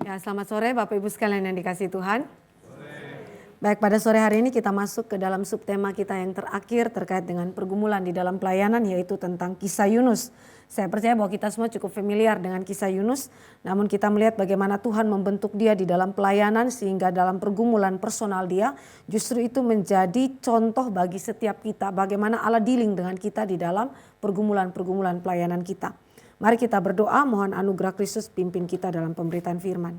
Ya, selamat sore Bapak Ibu sekalian yang dikasihi Tuhan. Baik, pada sore hari ini kita masuk ke dalam subtema kita yang terakhir terkait dengan pergumulan di dalam pelayanan, yaitu tentang kisah Yunus. Saya percaya bahwa kita semua cukup familiar dengan kisah Yunus, namun kita melihat bagaimana Tuhan membentuk dia di dalam pelayanan sehingga dalam pergumulan personal dia justru itu menjadi contoh bagi setiap kita bagaimana Allah dealing dengan kita di dalam pergumulan-pergumulan pelayanan kita. Mari kita berdoa, mohon anugerah Kristus pimpin kita dalam pemberitaan firman.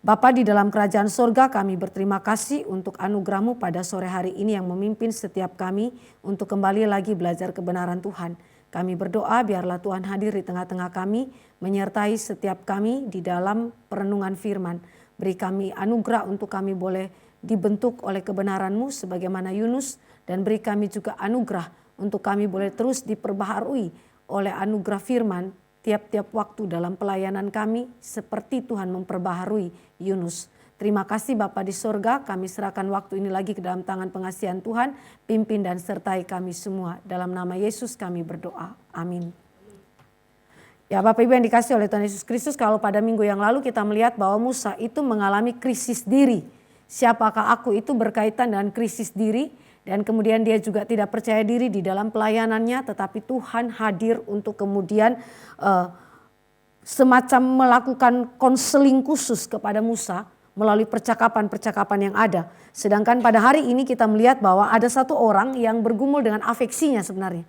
Bapa di dalam kerajaan sorga, kami berterima kasih untuk anugerah-Mu pada sore hari ini yang memimpin setiap kami untuk kembali lagi belajar kebenaran Tuhan. Kami berdoa biarlah Tuhan hadir di tengah-tengah kami, menyertai setiap kami di dalam perenungan firman. Beri kami anugerah untuk kami boleh dibentuk oleh kebenaran-Mu sebagaimana Yunus, dan beri kami juga anugerah untuk kami boleh terus diperbaharui oleh anugerah firman tiap-tiap waktu dalam pelayanan kami seperti Tuhan memperbaharui Yunus. Terima kasih Bapa di sorga, kami serahkan waktu ini lagi ke dalam tangan pengasihan Tuhan, pimpin dan sertai kami semua. Dalam nama Yesus kami berdoa, amin. Ya Bapak Ibu yang dikasih oleh Tuhan Yesus Kristus, kalau pada minggu yang lalu kita melihat bahwa Musa itu mengalami krisis diri. Siapakah aku itu berkaitan dengan krisis diri. Dan kemudian dia juga tidak percaya diri di dalam pelayanannya, tetapi Tuhan hadir untuk kemudian semacam melakukan konseling khusus kepada Musa melalui percakapan-percakapan yang ada. Sedangkan pada hari ini kita melihat bahwa ada satu orang yang bergumul dengan afeksinya sebenarnya.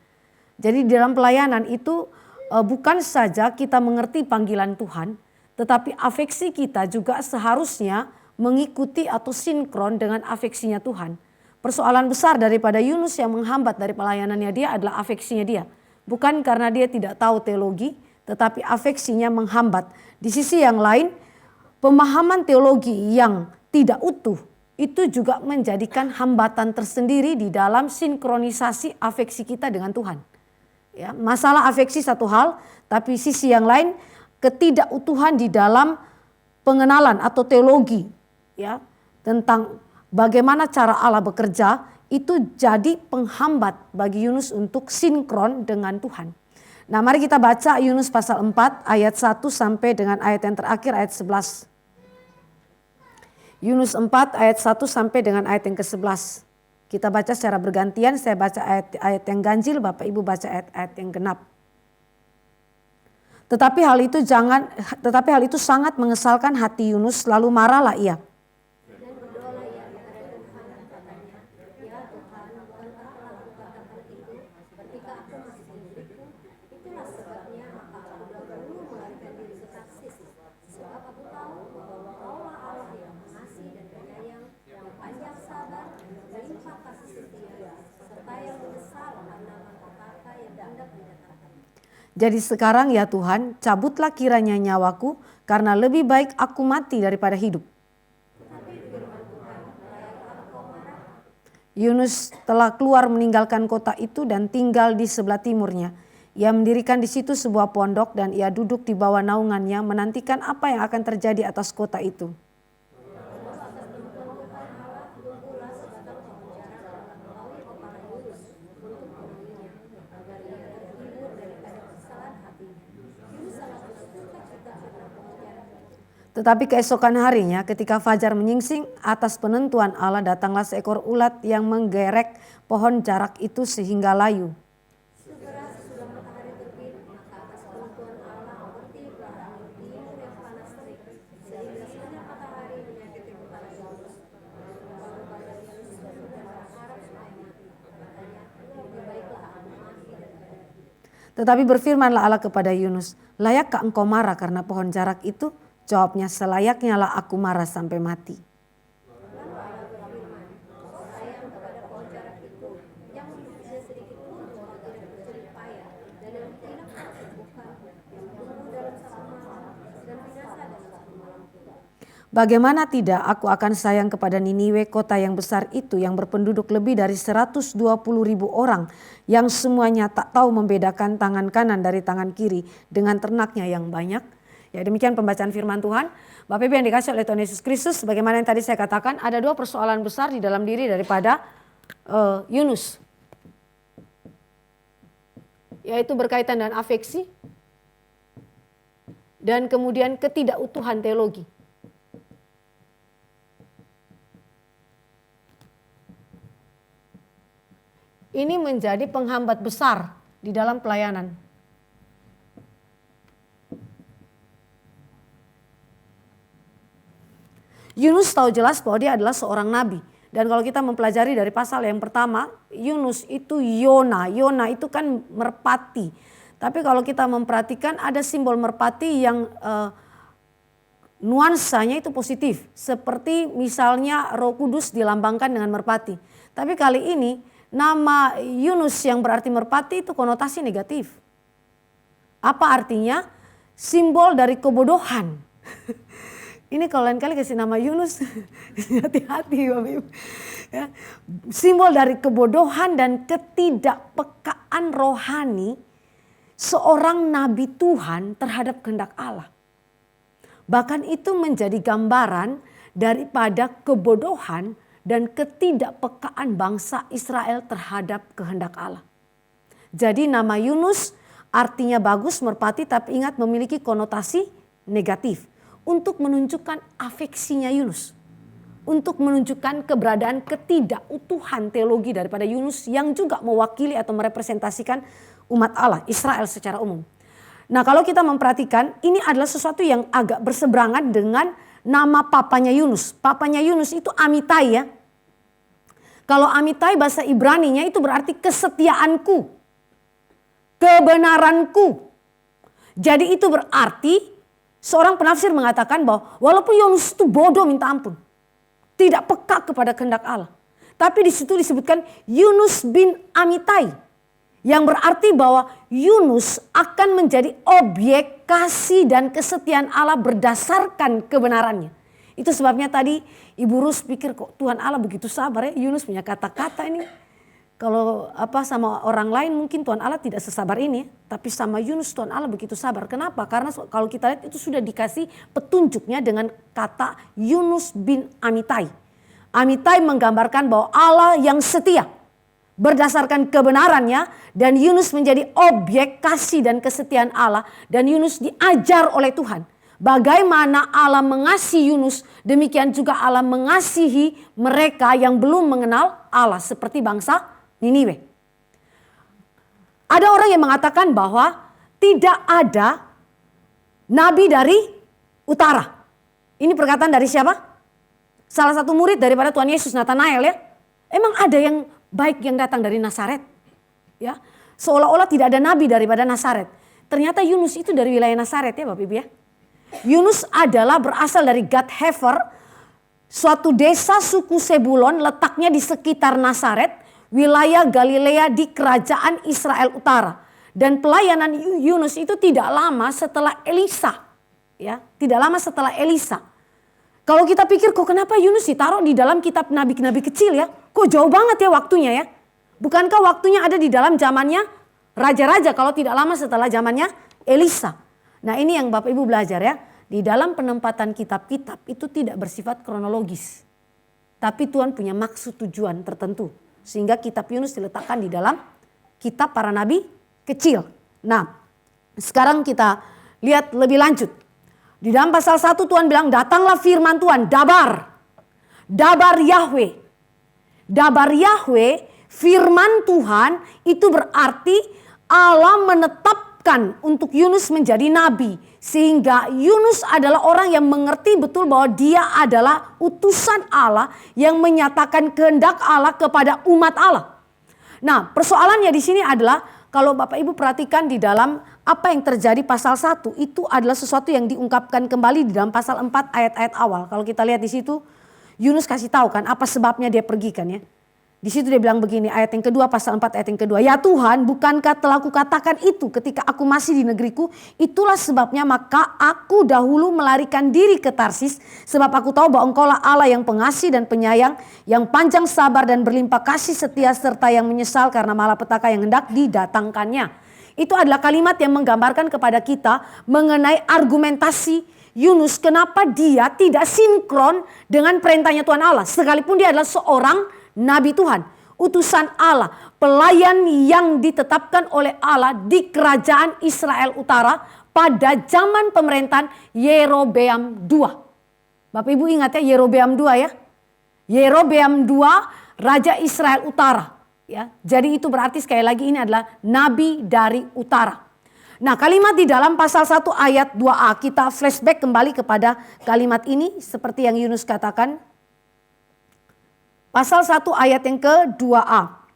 Jadi di dalam pelayanan itu bukan saja kita mengerti panggilan Tuhan, tetapi afeksi kita juga seharusnya mengikuti atau sinkron dengan afeksinya Tuhan. Persoalan besar daripada Yunus yang menghambat dari pelayanannya dia adalah afeksinya dia. Bukan karena dia tidak tahu teologi, tetapi afeksinya menghambat. Di sisi yang lain, pemahaman teologi yang tidak utuh itu juga menjadikan hambatan tersendiri di dalam sinkronisasi afeksi kita dengan Tuhan. Ya, masalah afeksi satu hal, tapi sisi yang lain ketidakutuhan di dalam pengenalan atau teologi ya tentang bagaimana cara Allah bekerja itu jadi penghambat bagi Yunus untuk sinkron dengan Tuhan. Nah mari kita baca Yunus pasal 4 ayat 1 sampai dengan ayat yang terakhir ayat 11. Yunus 4 ayat 1 sampai dengan ayat yang ke-11. Kita baca secara bergantian, saya baca ayat yang ganjil, Bapak Ibu baca ayat yang genap. Tetapi hal itu sangat mengesalkan hati Yunus, lalu marahlah ia. Jadi sekarang ya Tuhan, cabutlah kiranya nyawaku, karena lebih baik aku mati daripada hidup. Yunus telah keluar meninggalkan kota itu dan tinggal di sebelah timurnya. Ia mendirikan di situ sebuah pondok dan ia duduk di bawah naungannya menantikan apa yang akan terjadi atas kota itu. Tetapi keesokan harinya ketika fajar menyingsing atas penentuan Allah datanglah seekor ulat yang menggerek pohon jarak itu sehingga layu. Tetapi berfirmanlah Allah kepada Yunus, layakkah engkau marah karena pohon jarak itu? Jawabnya, selayaknya lah aku marah sampai mati. Bagaimana tidak aku akan sayang kepada Niniwe, kota yang besar itu yang berpenduduk lebih dari 120.000 orang yang semuanya tak tahu membedakan tangan kanan dari tangan kiri dengan ternaknya yang banyak. Ya demikian pembacaan firman Tuhan. Bapak Ibu yang dikasih oleh Tuhan Yesus Kristus, bagaimana yang tadi saya katakan ada dua persoalan besar di dalam diri daripada Yunus. Yaitu berkaitan dengan afeksi dan kemudian ketidakutuhan teologi. Ini menjadi penghambat besar di dalam pelayanan. Yunus tahu jelas bahwa dia adalah seorang nabi. Dan kalau kita mempelajari dari pasal yang pertama, Yunus itu Yona. Yona itu kan merpati. Tapi kalau kita memperhatikan ada simbol merpati yang nuansanya itu positif. Seperti misalnya Roh Kudus dilambangkan dengan merpati. Tapi kali ini nama Yunus yang berarti merpati itu konotasi negatif. Apa artinya? Simbol dari kebodohan. Ini kalau lain kali kasih nama Yunus, hati-hati Bapak Ibu. Ya. Simbol dari kebodohan dan ketidakpekaan rohani seorang nabi Tuhan terhadap kehendak Allah. Bahkan itu menjadi gambaran daripada kebodohan dan ketidakpekaan bangsa Israel terhadap kehendak Allah. Jadi nama Yunus artinya bagus, merpati, tapi ingat memiliki konotasi negatif. Untuk menunjukkan afeksinya Yunus. Untuk menunjukkan keberadaan ketidakutuhan teologi daripada Yunus yang juga mewakili atau merepresentasikan umat Allah, Israel secara umum. Nah kalau kita memperhatikan ini adalah sesuatu yang agak berseberangan dengan nama papanya Yunus. Papanya Yunus itu Amitai ya. Kalau Amitai bahasa Ibraninya itu berarti kesetiaanku, kebenaranku. Jadi itu berarti seorang penafsir mengatakan bahwa walaupun Yunus itu bodoh minta ampun, tidak peka kepada kehendak Allah. Tapi di situ disebutkan Yunus bin Amitai, yang berarti bahwa Yunus akan menjadi objek kasih dan kesetiaan Allah berdasarkan kebenarannya. Itu sebabnya tadi Ibu Rus pikir kok Tuhan Allah begitu sabar ya. Yunus punya kata-kata ini. Kalau sama orang lain mungkin Tuhan Allah tidak sesabar ini. Tapi sama Yunus Tuhan Allah begitu sabar. Kenapa? Karena kalau kita lihat itu sudah dikasih petunjuknya dengan kata Yunus bin Amitai. Amitai menggambarkan bahwa Allah yang setia. Berdasarkan kebenarannya. Dan Yunus menjadi objek kasih dan kesetiaan Allah. Dan Yunus diajar oleh Tuhan. Bagaimana Allah mengasihi Yunus, demikian juga Allah mengasihi mereka yang belum mengenal Allah. Seperti bangsa Niniwe. Ada orang yang mengatakan bahwa tidak ada nabi dari utara. Ini perkataan dari siapa? Salah satu murid daripada Tuhan Yesus, Nathanael ya. Emang ada yang baik yang datang dari Nazaret? Ya, seolah-olah tidak ada nabi daripada Nazaret. Ternyata Yunus itu dari wilayah Nazaret ya Bapak Ibu ya. Yunus adalah berasal dari Gad-Hefer, suatu desa suku Sebulon letaknya di sekitar Nazaret. Wilayah Galilea di kerajaan Israel Utara. Dan pelayanan Yunus itu tidak lama setelah Elisa. Ya, tidak lama setelah Elisa. Kalau kita pikir kok kenapa Yunus ditaruh di dalam kitab nabi-nabi kecil ya? Kok jauh banget ya waktunya ya? Bukankah waktunya ada di dalam zamannya raja-raja kalau tidak lama setelah zamannya Elisa? Nah ini yang Bapak Ibu belajar ya. Di dalam penempatan kitab-kitab itu tidak bersifat kronologis. Tapi Tuhan punya maksud tujuan tertentu. Sehingga kitab Yunus diletakkan di dalam kitab para nabi kecil. Nah, sekarang kita lihat lebih lanjut. Di dalam pasal 1 Tuhan bilang, datanglah firman Tuhan, dabar. Dabar Yahweh. Dabar Yahweh, firman Tuhan itu berarti Allah menetapkan untuk Yunus menjadi nabi. Sehingga Yunus adalah orang yang mengerti betul bahwa dia adalah utusan Allah yang menyatakan kehendak Allah kepada umat Allah. Nah, persoalannya di sini adalah kalau Bapak Ibu perhatikan di dalam apa yang terjadi pasal 1 itu adalah sesuatu yang diungkapkan kembali di dalam pasal 4 ayat-ayat awal. Kalau kita lihat di situ Yunus kasih tahu kan apa sebabnya dia pergi kan ya. Di situ dia bilang begini, ayat yang kedua, pasal 4 ayat yang kedua. Ya Tuhan, bukankah telah kukatakan itu ketika aku masih di negeriku? Itulah sebabnya maka aku dahulu melarikan diri ke Tarsis. Sebab aku tahu bahwa engkaulah Allah yang pengasih dan penyayang, yang panjang sabar dan berlimpah kasih setia, serta yang menyesal karena malapetaka yang hendak didatangkannya. Itu adalah kalimat yang menggambarkan kepada kita mengenai argumentasi Yunus. Kenapa dia tidak sinkron dengan perintahnya Tuhan Allah. Sekalipun dia adalah seorang nabi Tuhan, utusan Allah, pelayan yang ditetapkan oleh Allah di kerajaan Israel Utara, pada zaman pemerintahan Yerobeam II. Bapak Ibu ingat ya, Yerobeam II ya. Yerobeam II, Raja Israel Utara. Ya, jadi itu berarti sekali lagi ini adalah nabi dari utara. Nah, kalimat di dalam pasal 1 ayat 2a, kita flashback kembali kepada kalimat ini seperti yang Yunus katakan. Pasal 1 ayat yang ke-2a.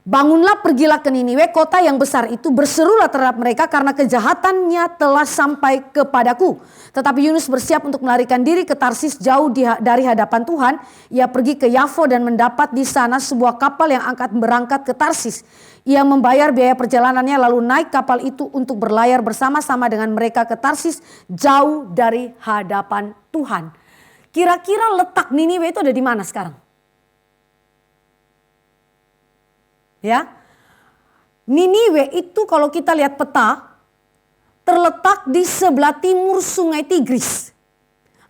Bangunlah, pergilah ke Niniwe, kota yang besar itu, berserulah terhadap mereka karena kejahatannya telah sampai kepadaku. Tetapi Yunus bersiap untuk melarikan diri ke Tarsis jauh dari hadapan Tuhan. Ia pergi ke Yafo dan mendapat di sana sebuah kapal yang akan berangkat ke Tarsis. Ia membayar biaya perjalanannya lalu naik kapal itu untuk berlayar bersama-sama dengan mereka ke Tarsis jauh dari hadapan Tuhan. Kira-kira letak Niniwe itu ada di mana sekarang? Ya, Niniwe itu kalau kita lihat peta terletak di sebelah timur Sungai Tigris.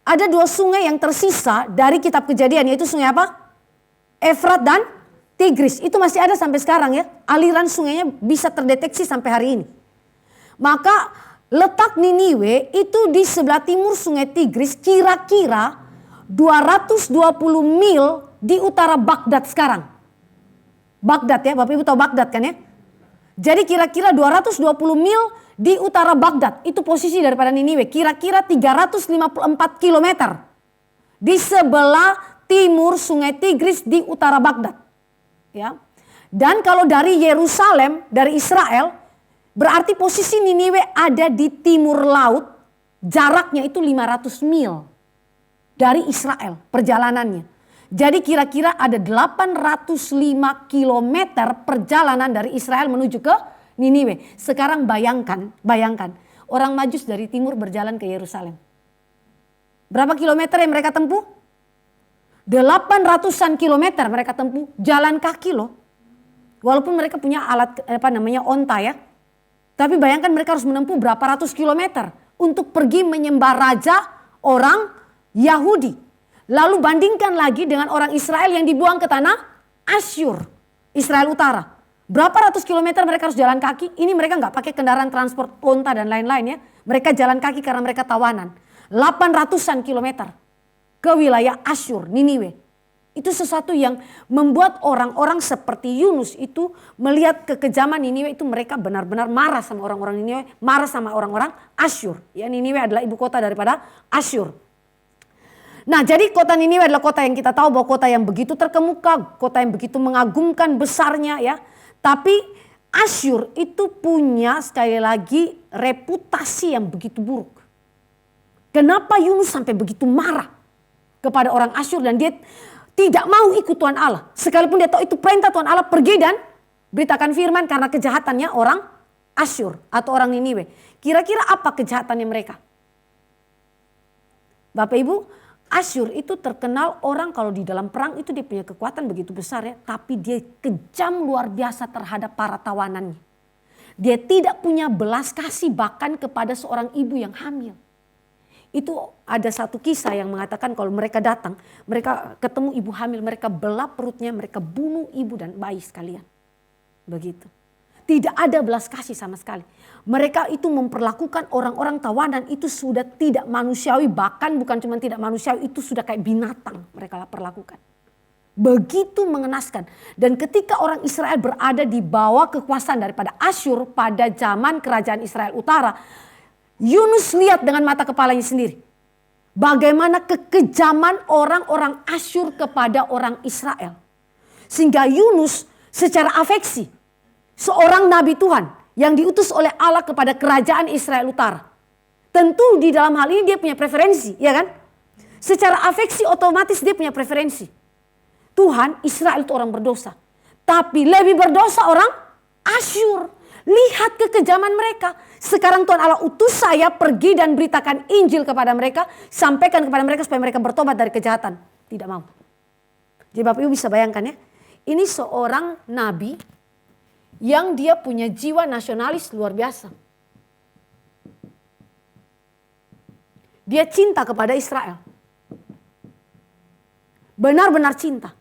Ada 2 sungai yang tersisa dari kitab Kejadian, yaitu sungai apa? Efrat dan Tigris. Itu masih ada sampai sekarang ya. Aliran sungainya bisa terdeteksi sampai hari ini. Maka letak Niniwe itu di sebelah timur Sungai Tigris, kira-kira 220 mil di utara Baghdad sekarang. Baghdad ya, Bapak Ibu tahu Baghdad kan ya. Jadi kira-kira 220 mil di utara Baghdad. Itu posisi daripada Niniwe. Kira-kira 354 kilometer. Di sebelah timur Sungai Tigris di utara Baghdad. Ya. Dan kalau dari Yerusalem, dari Israel, berarti posisi Niniwe ada di timur laut. Jaraknya itu 500 mil dari Israel perjalanannya. Jadi kira-kira ada 805 kilometer perjalanan dari Israel menuju ke Niniwe. Sekarang bayangkan orang Majus dari timur berjalan ke Yerusalem. Berapa kilometer yang mereka tempuh? 800-an kilometer mereka tempuh jalan kaki loh. Walaupun mereka punya alat onta ya. Tapi bayangkan mereka harus menempuh berapa ratus kilometer untuk pergi menyembah raja orang Yahudi. Lalu bandingkan lagi dengan orang Israel yang dibuang ke tanah Asyur, Israel Utara. Berapa ratus kilometer mereka harus jalan kaki? Ini mereka nggak pakai kendaraan transport onta dan lain-lain ya. Mereka jalan kaki karena mereka tawanan. 800-an kilometer ke wilayah Asyur, Niniwe. Itu sesuatu yang membuat orang-orang seperti Yunus itu melihat kekejaman Niniwe itu, mereka benar-benar marah sama orang-orang Niniwe, marah sama orang-orang Asyur. Ya, Niniwe adalah ibu kota daripada Asyur. Nah, jadi kota Niniwe adalah kota yang kita tahu bahwa kota yang begitu terkemuka, kota yang begitu mengagumkan besarnya ya. Tapi Asyur itu punya sekali lagi reputasi yang begitu buruk. Kenapa Yunus sampai begitu marah kepada orang Asyur dan dia tidak mau ikut Tuhan Allah. Sekalipun dia tahu itu perintah Tuhan Allah, pergi dan beritakan firman karena kejahatannya orang Asyur atau orang Niniwe. Kira-kira apa kejahatannya mereka? Bapak Ibu, Asyur itu terkenal orang kalau di dalam perang itu dia punya kekuatan begitu besar ya. Tapi dia kejam luar biasa terhadap para tawanannya. Dia tidak punya belas kasih bahkan kepada seorang ibu yang hamil. Itu ada satu kisah yang mengatakan kalau mereka datang, mereka ketemu ibu hamil, mereka belah perutnya, mereka bunuh ibu dan bayi sekalian. Begitu. Tidak ada belas kasih sama sekali. Mereka itu memperlakukan orang-orang tawanan itu sudah tidak manusiawi. Bahkan bukan cuma tidak manusiawi, itu sudah kayak binatang mereka perlakukan. Begitu mengenaskan. Dan ketika orang Israel berada di bawah kekuasaan daripada Asyur pada zaman kerajaan Israel Utara, Yunus lihat dengan mata kepalanya sendiri. Bagaimana kekejaman orang-orang Asyur kepada orang Israel. Sehingga Yunus secara afeksi, seorang nabi Tuhan yang diutus oleh Allah kepada kerajaan Israel Utara. Tentu di dalam hal ini dia punya preferensi, ya kan? Secara afeksi otomatis dia punya preferensi. Tuhan, Israel itu orang berdosa. Tapi lebih berdosa orang Asyur. Lihat kekejaman mereka. Sekarang Tuhan Allah utus saya pergi dan beritakan Injil kepada mereka. Sampaikan kepada mereka supaya mereka bertobat dari kejahatan. Tidak mau. Jadi Bapak Ibu bisa bayangkan ya. Ini seorang nabi yang dia punya jiwa nasionalis luar biasa. Dia cinta kepada Israel. Benar-benar cinta.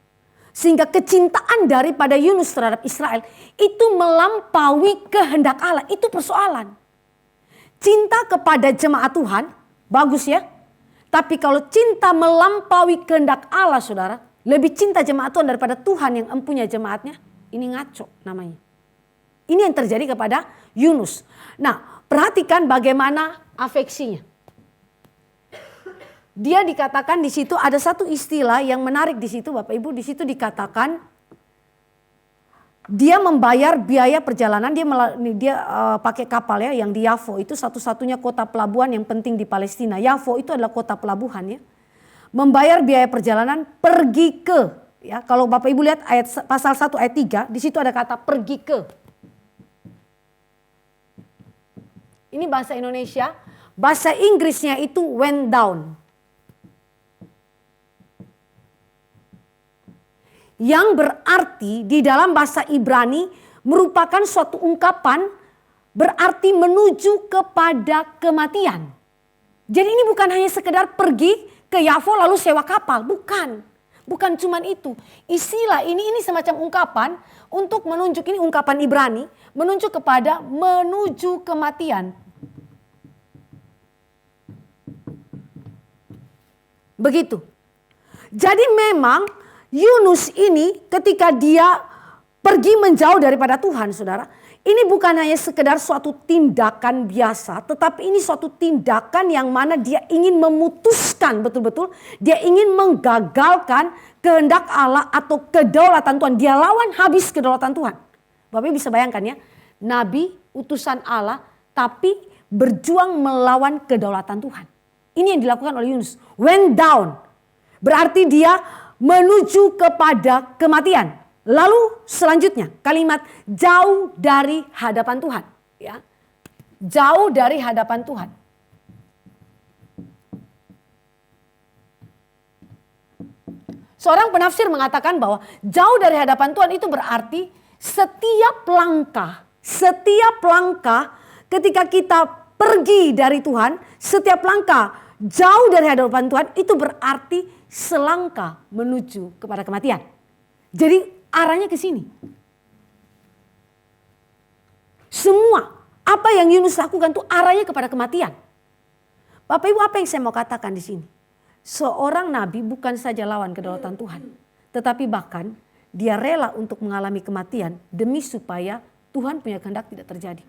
Sehingga kecintaan daripada Yunus terhadap Israel itu melampaui kehendak Allah. Itu persoalan. Cinta kepada jemaat Tuhan, bagus ya. Tapi kalau cinta melampaui kehendak Allah saudara, lebih cinta jemaat Tuhan daripada Tuhan yang empunya jemaatnya, ini ngaco namanya. Ini yang terjadi kepada Yunus. Nah, perhatikan bagaimana afeksinya. Dia dikatakan di situ ada satu istilah yang menarik di situ Bapak Ibu. Di situ dikatakan dia membayar biaya perjalanan. Dia pakai kapal ya yang di Yafo. Itu satu-satunya kota pelabuhan yang penting di Palestina. Yafo itu adalah kota pelabuhan ya. Membayar biaya perjalanan pergi ke. Ya, kalau Bapak Ibu lihat ayat pasal 1 ayat 3. Di situ ada kata pergi ke. Ini bahasa Indonesia. Bahasa Inggrisnya itu went down. Yang berarti di dalam bahasa Ibrani merupakan suatu ungkapan berarti menuju kepada kematian. Jadi ini bukan hanya sekedar pergi ke Yafo lalu sewa kapal, bukan. Bukan cuman itu. Istilah ini semacam ungkapan untuk menunjuk, ini ungkapan Ibrani, menunjuk kepada menuju kematian. Begitu. Jadi memang Yunus ini ketika dia pergi menjauh daripada Tuhan saudara. Ini bukan hanya sekedar suatu tindakan biasa. Tetapi ini suatu tindakan yang mana dia ingin memutuskan betul-betul. Dia ingin menggagalkan kehendak Allah atau kedaulatan Tuhan. Dia lawan habis kedaulatan Tuhan. Bapak bisa bayangkan ya. Nabi utusan Allah tapi berjuang melawan kedaulatan Tuhan. Ini yang dilakukan oleh Yunus. Went down. Berarti dia menuju kepada kematian. Lalu selanjutnya kalimat jauh dari hadapan Tuhan. Ya. Jauh dari hadapan Tuhan. Seorang penafsir mengatakan bahwa jauh dari hadapan Tuhan itu berarti setiap langkah ketika kita pergi dari Tuhan, setiap langkah jauh dari hadapan Tuhan itu berarti selangkah menuju kepada kematian. Jadi arahnya ke sini. Semua apa yang Yunus lakukan itu arahnya kepada kematian. Bapak Ibu, apa yang saya mau katakan di sini? Seorang nabi bukan saja lawan kedaulatan Tuhan, tetapi bahkan dia rela untuk mengalami kematian demi supaya Tuhan punya kehendak tidak terjadi.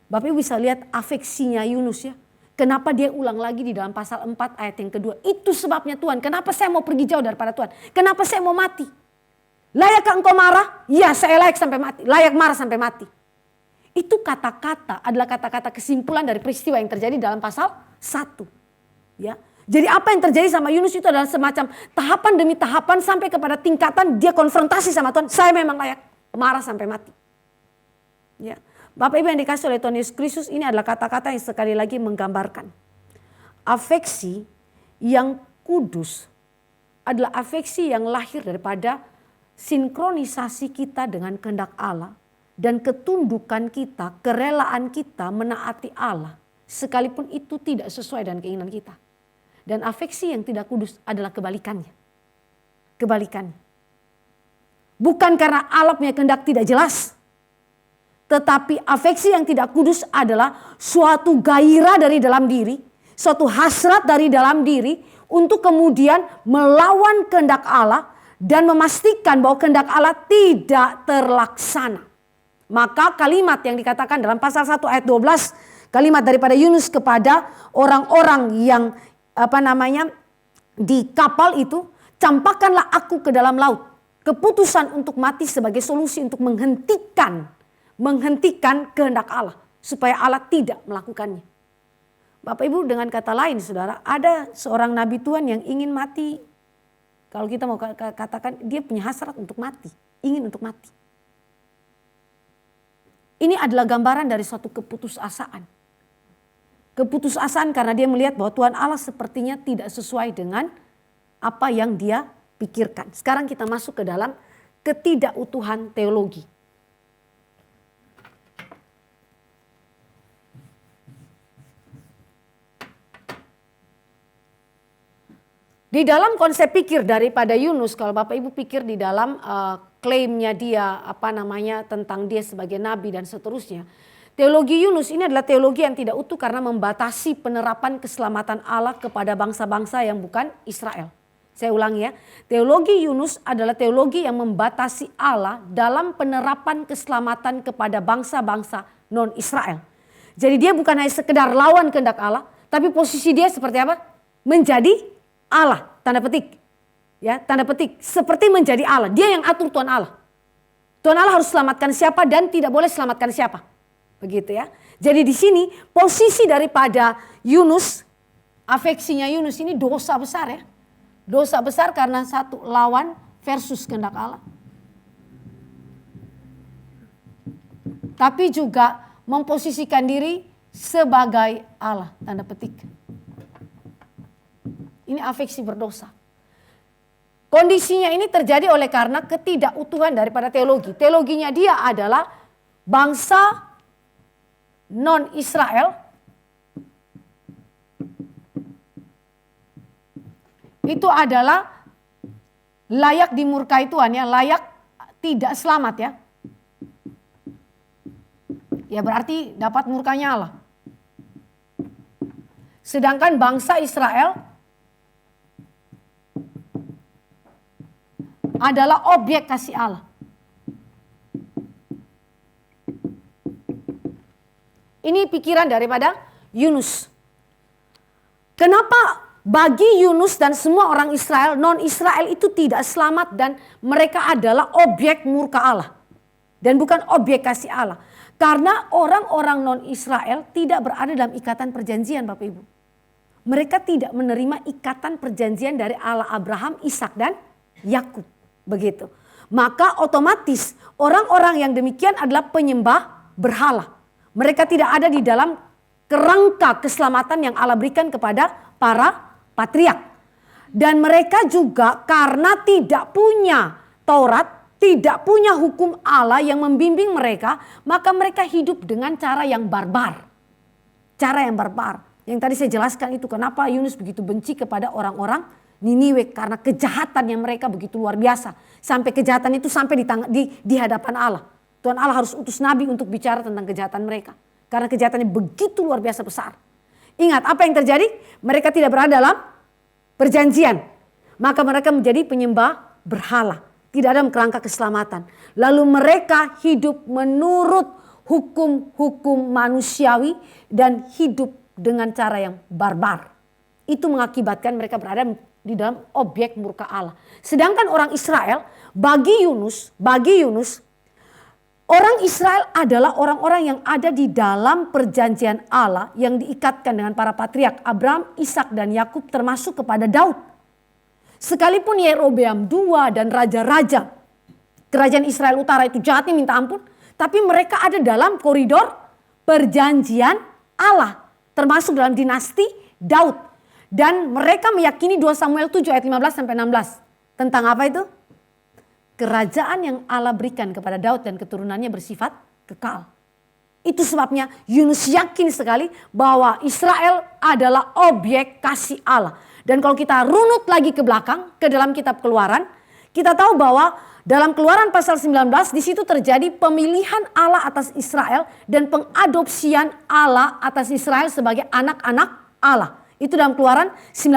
Bapak Ibu bisa lihat afeksinya Yunus ya. Kenapa dia ulang lagi di dalam pasal 4 ayat yang kedua. Itu sebabnya Tuhan. Kenapa saya mau pergi jauh daripada Tuhan. Kenapa saya mau mati. Layakkah engkau marah? Ya, saya layak sampai mati. Layak marah sampai mati. Itu kata-kata adalah kata-kata kesimpulan dari peristiwa yang terjadi dalam pasal 1. Ya. Jadi apa yang terjadi sama Yunus itu adalah semacam tahapan demi tahapan sampai kepada tingkatan dia konfrontasi sama Tuhan. Saya memang layak marah sampai mati. Ya. Bapak Ibu yang dikasih oleh Tuhan Yesus Kristus, ini adalah kata-kata yang sekali lagi menggambarkan. Afeksi yang kudus adalah afeksi yang lahir daripada sinkronisasi kita dengan kehendak Allah. Dan ketundukan kita, kerelaan kita menaati Allah. Sekalipun itu tidak sesuai dengan keinginan kita. Dan afeksi yang tidak kudus adalah kebalikannya. Kebalikannya. Bukan karena Allah punya kehendak tidak jelas. Tetapi afeksi yang tidak kudus adalah suatu gairah dari dalam diri. Suatu hasrat dari dalam diri untuk kemudian melawan kehendak Allah. Dan memastikan bahwa kehendak Allah tidak terlaksana. Maka kalimat yang dikatakan dalam pasal 1 ayat 12. Kalimat daripada Yunus kepada orang-orang yang di kapal itu. Campakkanlah aku ke dalam laut. Keputusan untuk mati sebagai solusi untuk menghentikan kehendak Allah. Supaya Allah tidak melakukannya. Bapak Ibu, dengan kata lain saudara, ada seorang nabi Tuhan yang ingin mati. Kalau kita mau katakan dia punya hasrat untuk mati. Ingin untuk mati. Ini adalah gambaran dari suatu keputusasaan. Keputusasaan karena dia melihat bahwa Tuhan Allah sepertinya tidak sesuai dengan apa yang dia pikirkan. Sekarang kita masuk ke dalam ketidakutuhan teologi. Di dalam konsep pikir daripada Yunus, kalau Bapak Ibu pikir di dalam klaimnya dia tentang dia sebagai nabi dan seterusnya. Teologi Yunus ini adalah teologi yang tidak utuh karena membatasi penerapan keselamatan Allah kepada bangsa-bangsa yang bukan Israel. Saya ulangi ya, teologi Yunus adalah teologi yang membatasi Allah dalam penerapan keselamatan kepada bangsa-bangsa non-Israel. Jadi dia bukan hanya sekedar lawan kehendak Allah, tapi posisi dia seperti apa? Menjadi Allah, tanda petik. Ya, tanda petik, seperti menjadi Allah. Dia yang atur Tuhan Allah. Tuhan Allah harus selamatkan siapa dan tidak boleh selamatkan siapa. Begitu ya. Jadi di sini posisi daripada Yunus, afeksinya Yunus ini dosa besar ya. Dosa besar karena satu, lawan versus kehendak Allah. Tapi juga memposisikan diri sebagai Allah, tanda petik. Ini afeksi berdosa. Kondisinya ini terjadi oleh karena ketidakutuhan daripada teologi. Teologinya dia adalah bangsa non-Israel itu adalah layak dimurkai Tuhan ya, layak tidak selamat ya. Ya berarti dapat murkanya Allah. Sedangkan bangsa Israel adalah objek kasih Allah. Ini pikiran daripada Yunus. Kenapa bagi Yunus dan semua orang Israel, non-Israel itu tidak selamat dan mereka adalah objek murka Allah. Dan bukan objek kasih Allah. Karena orang-orang non-Israel tidak berada dalam ikatan perjanjian Bapak Ibu. Mereka tidak menerima ikatan perjanjian dari Allah Abraham, Ishak dan Yakub. Begitu. Maka otomatis orang-orang yang demikian adalah penyembah berhala. Mereka tidak ada di dalam kerangka keselamatan yang Allah berikan kepada para patriark. Dan mereka juga karena tidak punya Taurat, tidak punya hukum Allah yang membimbing mereka, maka mereka hidup dengan cara yang barbar. Cara yang barbar. Yang tadi saya jelaskan itu kenapa Yunus begitu benci kepada orang-orang Niniwe, karena kejahatan yang mereka begitu luar biasa. Sampai kejahatan itu sampai di hadapan Allah. Tuhan Allah harus utus nabi untuk bicara tentang kejahatan mereka. Karena kejahatannya begitu luar biasa besar. Ingat apa yang terjadi? Mereka tidak berada dalam perjanjian. Maka mereka menjadi penyembah berhala. Tidak ada kerangka keselamatan. Lalu mereka hidup menurut hukum-hukum manusiawi dan hidup dengan cara yang barbar. Itu mengakibatkan mereka berada di dalam objek murka Allah. Sedangkan orang Israel, bagi Yunus, orang Israel adalah orang-orang yang ada di dalam perjanjian Allah yang diikatkan dengan para patriark Abraham, Ishak dan Yakub termasuk kepada Daud. Sekalipun Yerobeam II dan raja-raja kerajaan Israel Utara itu jahatnya minta ampun, tapi mereka ada dalam koridor perjanjian Allah termasuk dalam dinasti Daud. Dan mereka meyakini 2 Samuel 7 ayat 15-16. Tentang apa itu? Kerajaan yang Allah berikan kepada Daud dan keturunannya bersifat kekal. Itu sebabnya Yunus yakin sekali bahwa Israel adalah objek kasih Allah. Dan kalau kita runut lagi ke belakang, ke dalam kitab Keluaran, kita tahu bahwa dalam Keluaran pasal 19 di situ terjadi pemilihan Allah atas Israel dan pengadopsian Allah atas Israel sebagai anak-anak Allah. Itu dalam Keluaran 19.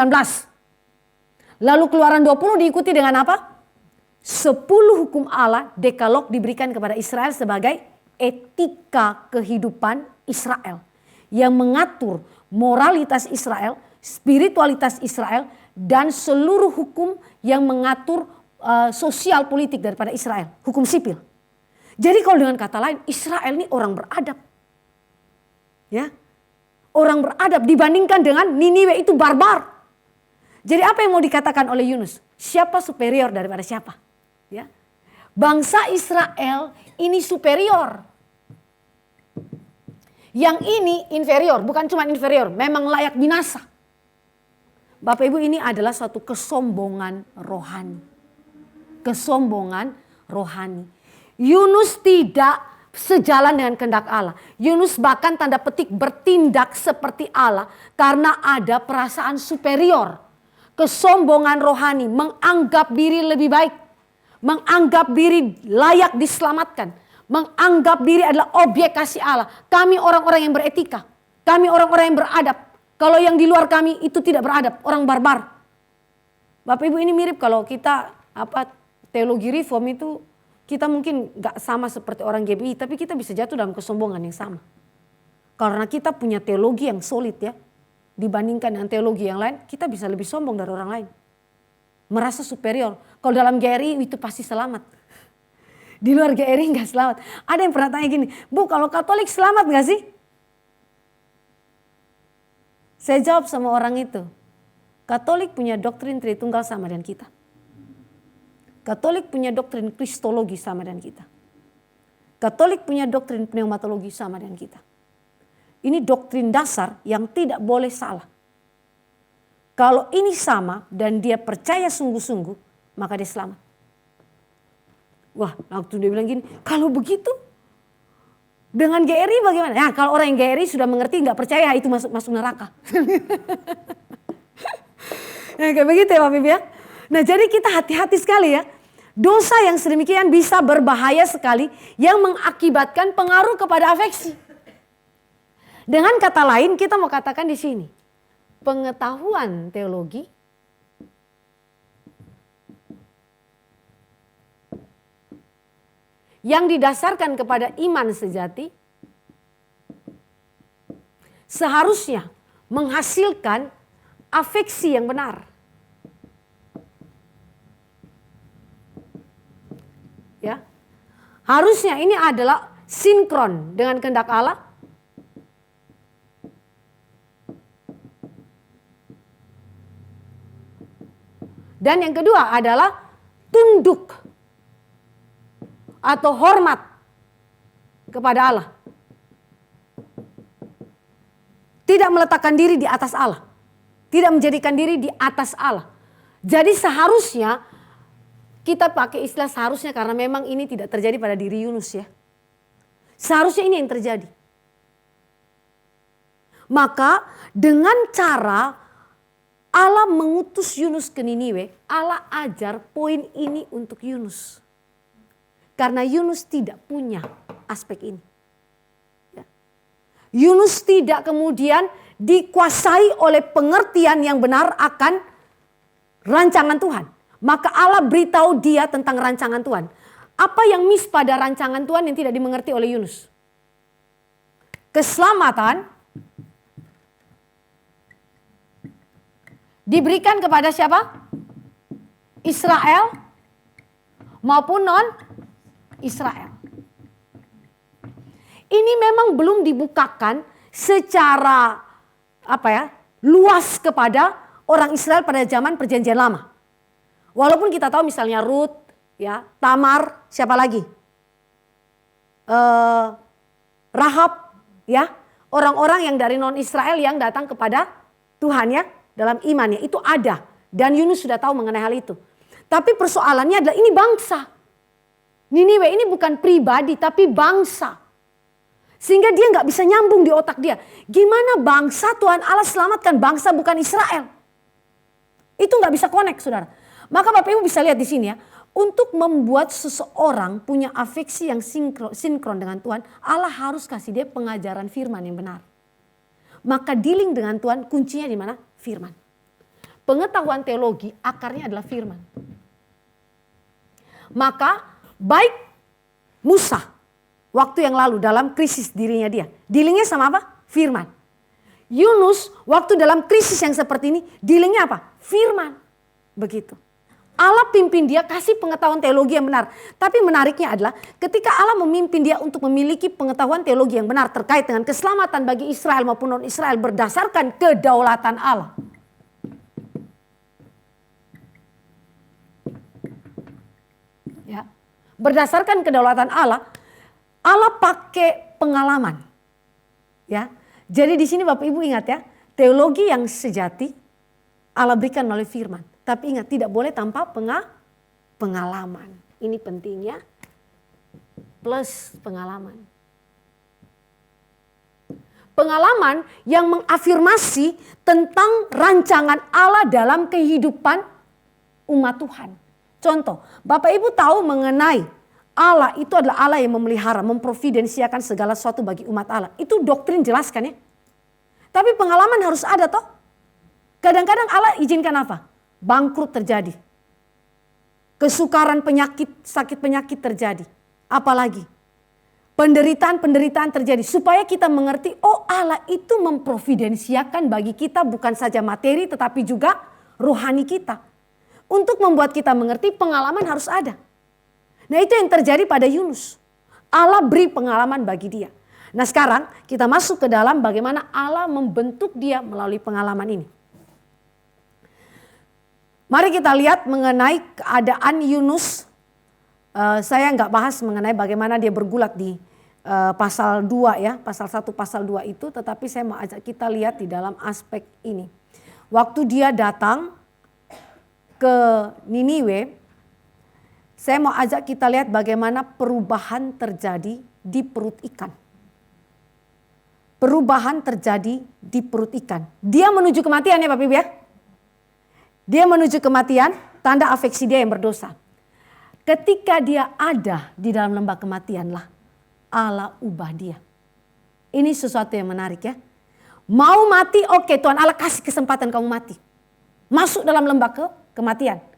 Lalu Keluaran 20 diikuti dengan apa? 10 hukum Allah, dekalog diberikan kepada Israel sebagai etika kehidupan Israel. Yang mengatur moralitas Israel, spiritualitas Israel, dan seluruh hukum yang mengatur sosial politik daripada Israel. Hukum sipil. Jadi kalau dengan kata lain, Israel ini orang beradab. Ya. Orang beradab dibandingkan dengan Niniwe itu barbar. Jadi apa yang mau dikatakan oleh Yunus? Siapa superior daripada siapa? Ya. Bangsa Israel ini superior. Yang ini inferior, bukan cuma inferior, memang layak binasa. Bapak Ibu, ini adalah suatu kesombongan rohani. Kesombongan rohani. Yunus tidak sejalan dengan kehendak Allah. Yunus bahkan tanda petik bertindak seperti Allah karena ada perasaan superior. kesombongan rohani, menganggap diri lebih baik, menganggap diri layak diselamatkan, menganggap diri adalah objek kasih Allah. Kami orang-orang yang beretika, kami orang-orang yang beradab. Kalau yang di luar kami itu tidak beradab, orang barbar. Bapak Ibu, ini mirip kalau kita teologi reform itu, kita mungkin gak sama seperti orang GBI, tapi kita bisa jatuh dalam kesombongan yang sama. Karena kita punya teologi yang solid ya. Dibandingkan dengan teologi yang lain, kita bisa lebih sombong dari orang lain. Merasa superior. Kalau dalam GRI itu pasti selamat. Di luar GRI gak selamat. Ada yang pernah tanya gini, Bu kalau Katolik selamat gak sih? Saya jawab sama orang itu, Katolik punya doktrin Tritunggal sama dengan kita. Katolik punya doktrin Kristologi sama dengan kita. Katolik punya doktrin pneumatologi sama dengan kita. Ini doktrin dasar yang tidak boleh salah. Kalau ini sama dan dia percaya sungguh-sungguh, maka dia selamat. Wah, waktu dia bilang gini, kalau begitu dengan GRI bagaimana? Ya, kalau orang yang GRI sudah mengerti nggak percaya itu masuk neraka. Nah, kayak begitu ya Bapak Ibu ya. Nah, jadi kita hati-hati sekali ya. Dosa yang sedemikian bisa berbahaya sekali yang mengakibatkan pengaruh kepada afeksi. Dengan kata lain kita mau katakan di sini, pengetahuan teologi yang didasarkan kepada iman sejati seharusnya menghasilkan afeksi yang benar. Ya. Harusnya ini adalah sinkron dengan kehendak Allah. Dan yang kedua adalah tunduk atau hormat kepada Allah. Tidak meletakkan diri di atas Allah. Tidak menjadikan diri di atas Allah. Jadi seharusnya kita pakai istilah seharusnya karena memang ini tidak terjadi pada diri Yunus ya. Seharusnya ini yang terjadi. Maka dengan cara Allah mengutus Yunus ke Niniwe, Allah ajar poin ini untuk Yunus. Karena Yunus tidak punya aspek ini. Ya. Yunus tidak kemudian dikuasai oleh pengertian yang benar akan rancangan Tuhan. Maka Allah beritahu dia tentang rancangan Tuhan. Apa yang miss pada rancangan Tuhan yang tidak dimengerti oleh Yunus? Keselamatan diberikan kepada siapa? Israel maupun non-Israel. Ini memang belum dibukakan secara luas kepada orang Israel pada zaman Perjanjian Lama. Walaupun kita tahu misalnya Rut, ya, Tamar, siapa lagi? Rahab, ya, orang-orang yang dari non-Israel yang datang kepada Tuhan ya. Dalam imannya itu ada. Dan Yunus sudah tahu mengenai hal itu. Tapi persoalannya adalah ini bangsa. Niniwe ini bukan pribadi tapi bangsa. Sehingga dia gak bisa nyambung di otak dia. Gimana bangsa Tuhan Allah selamatkan bangsa bukan Israel. Itu gak bisa connect saudara. Maka Bapak Ibu bisa lihat di sini ya. Untuk membuat seseorang punya afeksi yang sinkron dengan Tuhan. Allah harus kasih dia pengajaran firman yang benar. Maka dealing dengan Tuhan kuncinya di mana? Firman. Pengetahuan teologi akarnya adalah firman. Maka baik Musa waktu yang lalu dalam krisis dirinya dia. Dealingnya sama apa? Firman. Yunus waktu dalam krisis yang seperti ini dealingnya apa? Firman. Begitu. Allah pimpin dia kasih pengetahuan teologi yang benar. Tapi menariknya adalah ketika Allah memimpin dia untuk memiliki pengetahuan teologi yang benar terkait dengan keselamatan bagi Israel maupun non-Israel berdasarkan kedaulatan Allah. Ya. Berdasarkan kedaulatan Allah, Allah pakai pengalaman. Ya. Jadi di sini Bapak Ibu ingat ya, teologi yang sejati Allah berikan melalui firman. Tapi ingat tidak boleh tanpa pengalaman. Ini pentingnya plus pengalaman. Pengalaman yang mengafirmasi tentang rancangan Allah dalam kehidupan umat Tuhan. Contoh, Bapak Ibu tahu mengenai Allah itu adalah Allah yang memelihara, memprovidensiakan segala sesuatu bagi umat Allah. Itu doktrin jelas kan ya. Tapi pengalaman harus ada toh. Kadang-kadang Allah izinkan apa? Bangkrut terjadi. Kesukaran penyakit, sakit penyakit terjadi. Apalagi? Penderitaan-penderitaan terjadi. Supaya kita mengerti, oh Allah itu memprovidensiakan bagi kita bukan saja materi tetapi juga rohani kita. Untuk membuat kita mengerti pengalaman harus ada. Nah itu yang terjadi pada Yunus. Allah beri pengalaman bagi dia. Nah sekarang kita masuk ke dalam bagaimana Allah membentuk dia melalui pengalaman ini. Mari kita lihat mengenai keadaan Yunus. Saya nggak bahas mengenai bagaimana dia bergulat di pasal 2 ya. Pasal 1 pasal 2 itu. Tetapi saya mau ajak kita lihat di dalam aspek ini. Waktu dia datang ke Niniwe. Saya mau ajak kita lihat bagaimana perubahan terjadi di perut ikan. Perubahan terjadi di perut ikan. Dia menuju kematian ya Bapak Ibu ya. Dia menuju kematian, tanda afeksi dia yang berdosa. Ketika dia ada di dalam lembah kematianlah Allah ubah dia. Ini sesuatu yang menarik ya. Mau mati, oke Tuhan Allah kasih kesempatan kamu mati. Masuk dalam lembah kematian.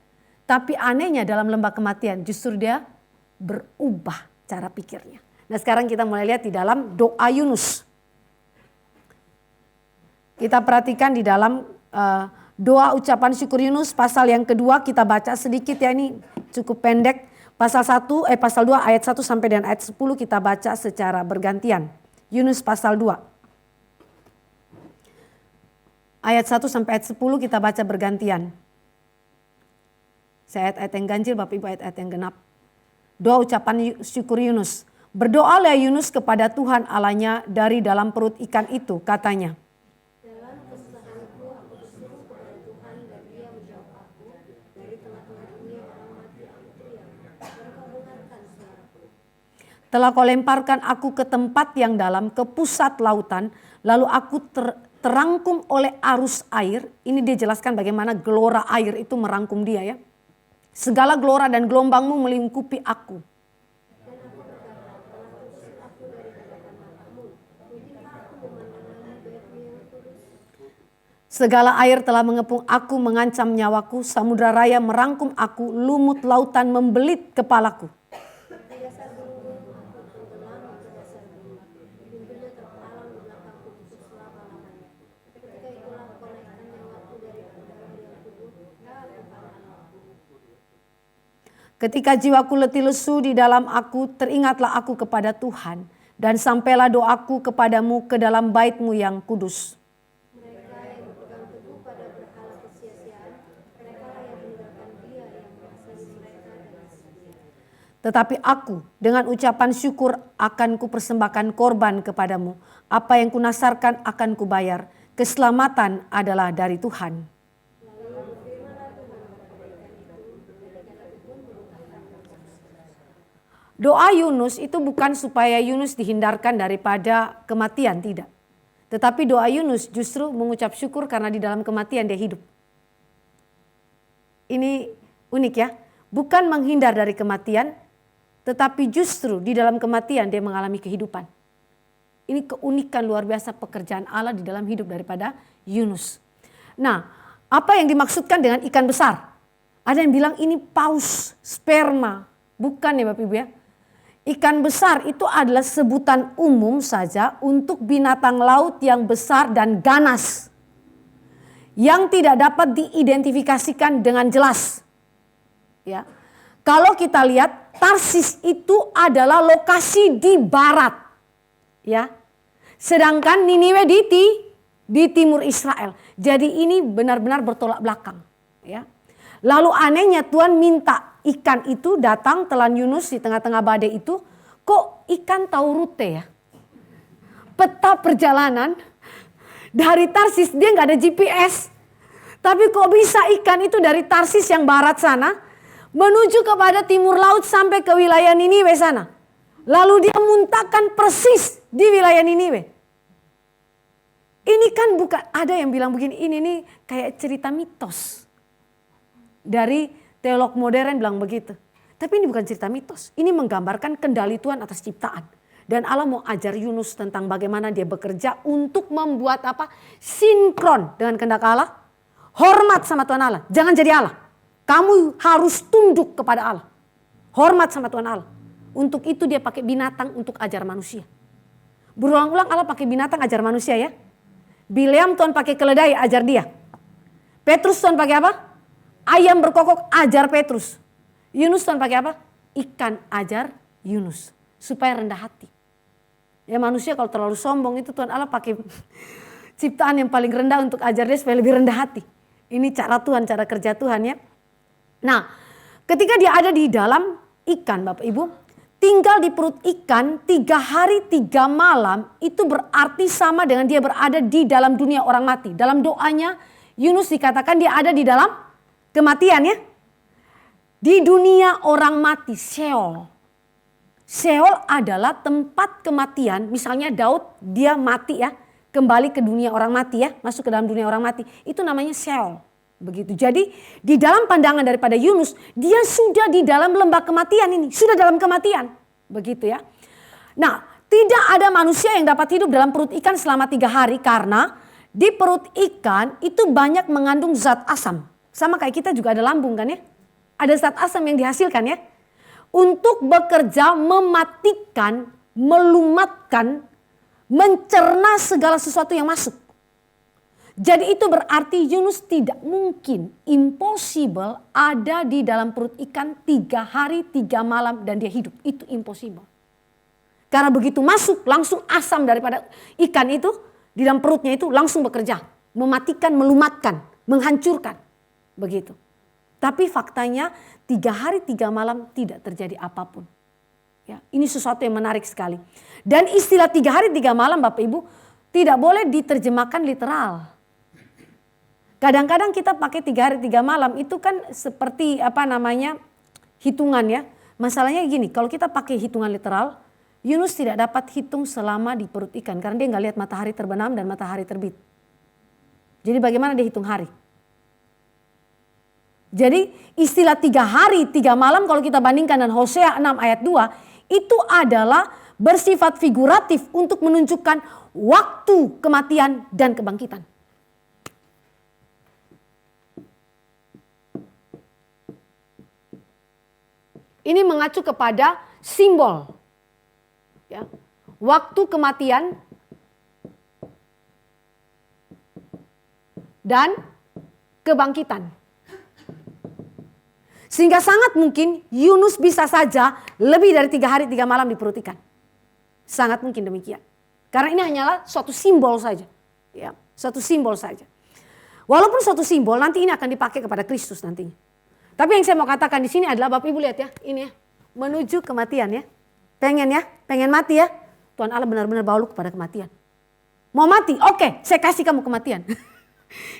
Tapi anehnya dalam lembah kematian justru dia berubah cara pikirnya. Nah sekarang kita mulai lihat di dalam doa Yunus. Kita perhatikan di dalam doa ucapan syukur Yunus pasal yang kedua, kita baca sedikit ya, ini cukup pendek. Pasal 2 ayat 1 sampai dengan ayat 10 kita baca secara bergantian. Yunus pasal 2. Ayat 1 sampai ayat 10 kita baca bergantian. Saya ayat-ayat yang ganjil, Bapak Ibu ayat-ayat yang genap. Doa ucapan syukur Yunus. Berdoalah Yunus kepada Tuhan Allahnya dari dalam perut ikan itu, katanya. Dalam kesusahanku aku berseru kepada Tuhan dan Dia menjawab aku. Dari tengah-tengah dunia orang mati aku teriak, dan kau dengarkan suaraku. Telah kau lemparkan aku ke tempat yang dalam, ke pusat lautan, lalu aku terangkum oleh arus air. Ini dia jelaskan bagaimana gelora air itu merangkum dia ya. Segala gelora dan gelombangmu melingkupi aku. Segala air telah mengepung aku, mengancam nyawaku. Samudra raya merangkum aku, lumut lautan membelit kepalaku. Ketika jiwaku letih lesu di dalam aku, teringatlah aku kepada Tuhan. Dan sampailah doaku kepadamu ke dalam bait-Mu yang kudus. Mereka yang berpegang teguh pada berhala kesia-siaan, mereka yang meninggalkan Dia yang mengasihi mereka dengan setia. Tetapi aku dengan ucapan syukur akan kupersembahkan korban kepadamu. Apa yang kunasarkan akan kubayar. Keselamatan adalah dari Tuhan. Doa Yunus itu bukan supaya Yunus dihindarkan daripada kematian, tidak. Tetapi doa Yunus justru mengucap syukur karena di dalam kematian dia hidup. Ini unik ya, bukan menghindar dari kematian, tetapi justru di dalam kematian dia mengalami kehidupan. Ini keunikan luar biasa pekerjaan Allah di dalam hidup daripada Yunus. Nah, apa yang dimaksudkan dengan ikan besar? Ada yang bilang ini paus, sperma. Bukan ya Bapak Ibu ya. Ikan besar itu adalah sebutan umum saja untuk binatang laut yang besar dan ganas. Yang tidak dapat diidentifikasikan dengan jelas. Ya. Kalau kita lihat Tarsis itu adalah lokasi di barat. Ya. Sedangkan Niniwe di timur Israel. Jadi ini benar-benar bertolak belakang. Ya. Lalu anehnya Tuhan minta ikan itu datang telan Yunus di tengah-tengah badai itu. Kok ikan tahu rute ya? Peta perjalanan dari Tarsis, dia nggak ada GPS. Tapi kok bisa ikan itu dari Tarsis yang barat sana menuju kepada timur laut sampai ke wilayah Niniwe sana. Lalu dia muntahkan persis di wilayah Niniwe. Ini kan bukan, ada yang bilang begini, ini nih kayak cerita mitos. Dari teolog modern bilang begitu. Tapi ini bukan cerita mitos. Ini menggambarkan kendali Tuhan atas ciptaan. Dan Allah mau ajar Yunus tentang bagaimana dia bekerja untuk membuat apa? Sinkron dengan kehendak Allah. Hormat sama Tuhan Allah. Jangan jadi Allah. Kamu harus tunduk kepada Allah. Hormat sama Tuhan Allah. Untuk itu dia pakai binatang untuk ajar manusia. Berulang-ulang Allah pakai binatang ajar manusia ya. Bileam Tuhan pakai keledai ajar dia. Petrus Tuhan pakai apa? Ayam berkokok ajar Petrus. Yunus Tuhan pakai apa? Ikan ajar Yunus. Supaya rendah hati. Ya manusia kalau terlalu sombong itu Tuhan Allah pakai ciptaan yang paling rendah untuk ajar dia supaya lebih rendah hati. Ini cara Tuhan, cara kerja Tuhan ya. Nah ketika dia ada di dalam ikan Bapak Ibu. Tinggal di perut ikan 3 hari 3 malam itu berarti sama dengan dia berada di dalam dunia orang mati. Dalam doanya Yunus dikatakan dia ada di dalam kematian ya. Di dunia orang mati, Sheol. Sheol adalah tempat kematian. Misalnya Daud dia mati ya. Kembali ke dunia orang mati ya. Masuk ke dalam dunia orang mati. Itu namanya Sheol. Begitu. Jadi di dalam pandangan daripada Yunus, dia sudah di dalam lembah kematian ini, sudah dalam kematian. Begitu ya. Nah, tidak ada manusia yang dapat hidup dalam perut ikan selama 3 hari karena di perut ikan itu banyak mengandung zat asam. Sama kayak kita juga ada lambung kan ya. Ada zat asam yang dihasilkan ya. Untuk bekerja mematikan, melumatkan, mencerna segala sesuatu yang masuk. Jadi itu berarti Yunus tidak mungkin, impossible ada di dalam perut ikan 3 hari 3 malam dan dia hidup. Itu impossible. Karena begitu masuk langsung asam daripada ikan itu di dalam perutnya itu langsung bekerja. Mematikan, melumatkan, menghancurkan. Begitu. Tapi faktanya 3 hari 3 malam tidak terjadi apapun. Ya, ini sesuatu yang menarik sekali. Dan istilah 3 hari 3 malam Bapak Ibu tidak boleh diterjemahkan literal. Kadang-kadang kita pakai 3 hari 3 malam itu kan seperti hitungan ya. Masalahnya gini, kalau kita pakai hitungan literal, Yunus tidak dapat hitung selama di perut ikan. Karena dia nggak lihat matahari terbenam dan matahari terbit. Jadi bagaimana dia hitung hari? Jadi istilah 3 hari 3 malam kalau kita bandingkan dengan Hosea 6 ayat 2. Itu adalah bersifat figuratif untuk menunjukkan waktu kematian dan kebangkitan. Ini mengacu kepada simbol. Ya. Waktu kematian dan kebangkitan. Sehingga sangat mungkin Yunus bisa saja lebih dari 3 hari 3 malam di perut ikan. Sangat mungkin demikian. Karena ini hanyalah suatu simbol saja. Ya, suatu simbol saja. Walaupun suatu simbol nanti ini akan dipakai kepada Kristus nantinya. Tapi yang saya mau katakan di sini adalah Bapak Ibu lihat ya, ini ya, menuju kematian ya. Pengen mati ya. Tuhan Allah benar-benar bawa lu kepada kematian. Mau mati? Oke, saya kasih kamu kematian.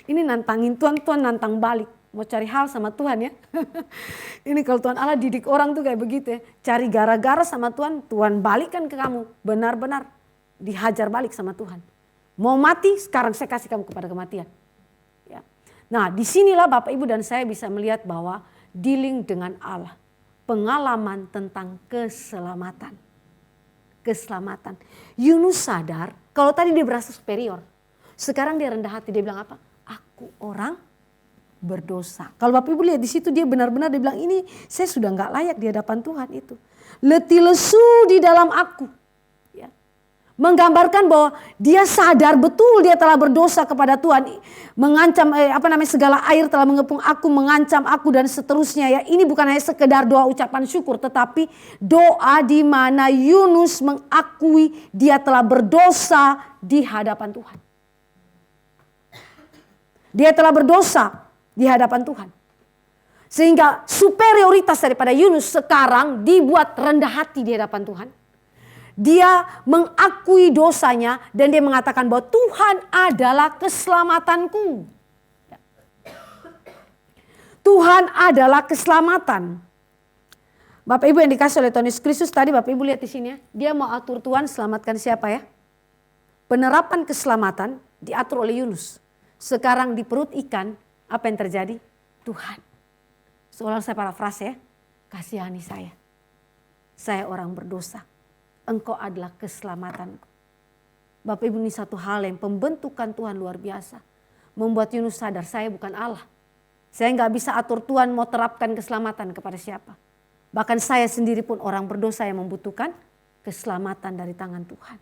Ini nantangin Tuhan, Tuhan nantang balik. Mau cari hal sama Tuhan ya. Ini kalau Tuhan Allah didik orang tuh kayak begitu ya. Cari gara-gara sama Tuhan, Tuhan balikkan ke kamu. Benar-benar dihajar balik sama Tuhan. Mau mati, sekarang saya kasih kamu kepada kematian. Ya. Nah disinilah Bapak Ibu dan saya bisa melihat bahwa dealing dengan Allah. Pengalaman tentang keselamatan. Keselamatan. Yunus sadar kalau tadi dia berasa superior. Sekarang dia rendah hati, dia bilang apa? Aku orang berdosa. Kalau Bapak Ibu lihat di situ dia benar-benar dia bilang ini saya sudah nggak layak di hadapan Tuhan itu. Letih lesu di dalam aku. Ya. Menggambarkan bahwa dia sadar betul dia telah berdosa kepada Tuhan. Mengancam segala air telah mengepung aku, mengancam aku dan seterusnya ya. Ini bukan hanya sekedar doa ucapan syukur tetapi doa di mana Yunus mengakui dia telah berdosa di hadapan Tuhan. Dia telah berdosa di hadapan Tuhan. Sehingga superioritas daripada Yunus sekarang dibuat rendah hati di hadapan Tuhan. Dia mengakui dosanya dan dia mengatakan bahwa Tuhan adalah keselamatanku. Tuhan adalah keselamatan. Bapak Ibu yang dikasih oleh Tuhan Yesus Kristus tadi Bapak Ibu lihat di sini ya. Dia mau atur Tuhan selamatkan siapa ya? Penerapan keselamatan diatur oleh Yunus. Sekarang di perut ikan, apa yang terjadi? Tuhan. Seolah saya parafrase ya, kasihani saya. Saya orang berdosa, engkau adalah keselamatanku. Bapak Ibu, ini satu hal yang pembentukan Tuhan luar biasa. Membuat Yunus sadar, saya bukan Allah. Saya nggak bisa atur Tuhan mau terapkan keselamatan kepada siapa. Bahkan saya sendiri pun orang berdosa yang membutuhkan keselamatan dari tangan Tuhan.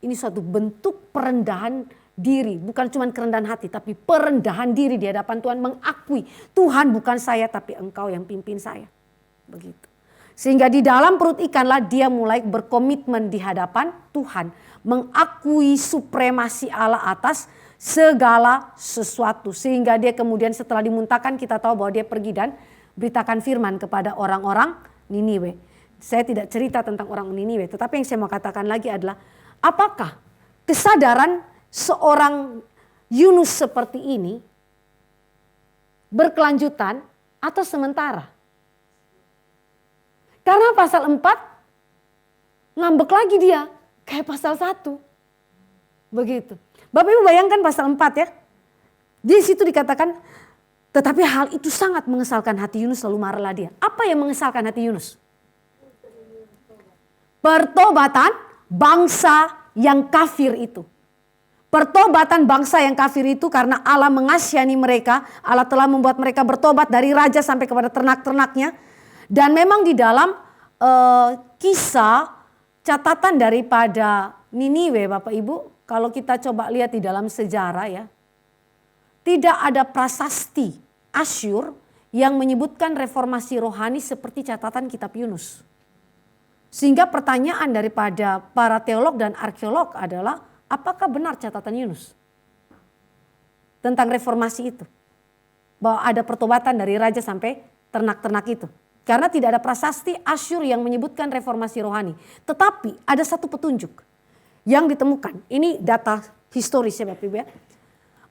Ini suatu bentuk perendahan diri. Bukan cuma kerendahan hati, tapi perendahan diri di hadapan Tuhan. Mengakui Tuhan bukan saya, tapi engkau yang pimpin saya. Begitu. Sehingga di dalam perut ikanlah dia mulai berkomitmen di hadapan Tuhan. Mengakui supremasi Allah atas segala sesuatu. Sehingga dia kemudian setelah dimuntahkan kita tahu bahwa dia pergi dan beritakan firman kepada orang-orang Niniwe. Saya tidak cerita tentang orang Niniwe. Tetapi yang saya mau katakan lagi adalah apakah kesadaran seorang Yunus seperti ini berkelanjutan atau sementara? Karena pasal 4 ngambek lagi dia kayak pasal 1. Begitu. Bapak Ibu bayangkan pasal 4 ya. Di situ dikatakan tetapi hal itu sangat mengesalkan hati Yunus, lalu marahlah dia. Apa yang mengesalkan hati Yunus? Pertobatan bangsa yang kafir itu. Pertobatan bangsa yang kafir itu karena Allah mengasihani mereka. Allah telah membuat mereka bertobat dari raja sampai kepada ternak-ternaknya. Dan memang di dalam kisah catatan daripada Niniwe Bapak Ibu. Kalau kita coba lihat di dalam sejarah ya. Tidak ada prasasti Asyur yang menyebutkan reformasi rohani seperti catatan kitab Yunus. Sehingga pertanyaan daripada para teolog dan arkeolog adalah apakah benar catatan Yunus tentang reformasi itu? Bahwa ada pertobatan dari raja sampai ternak-ternak itu. Karena tidak ada prasasti Asyur yang menyebutkan reformasi rohani. Tetapi ada satu petunjuk yang ditemukan. Ini data historis ya Bapak Ibu ya.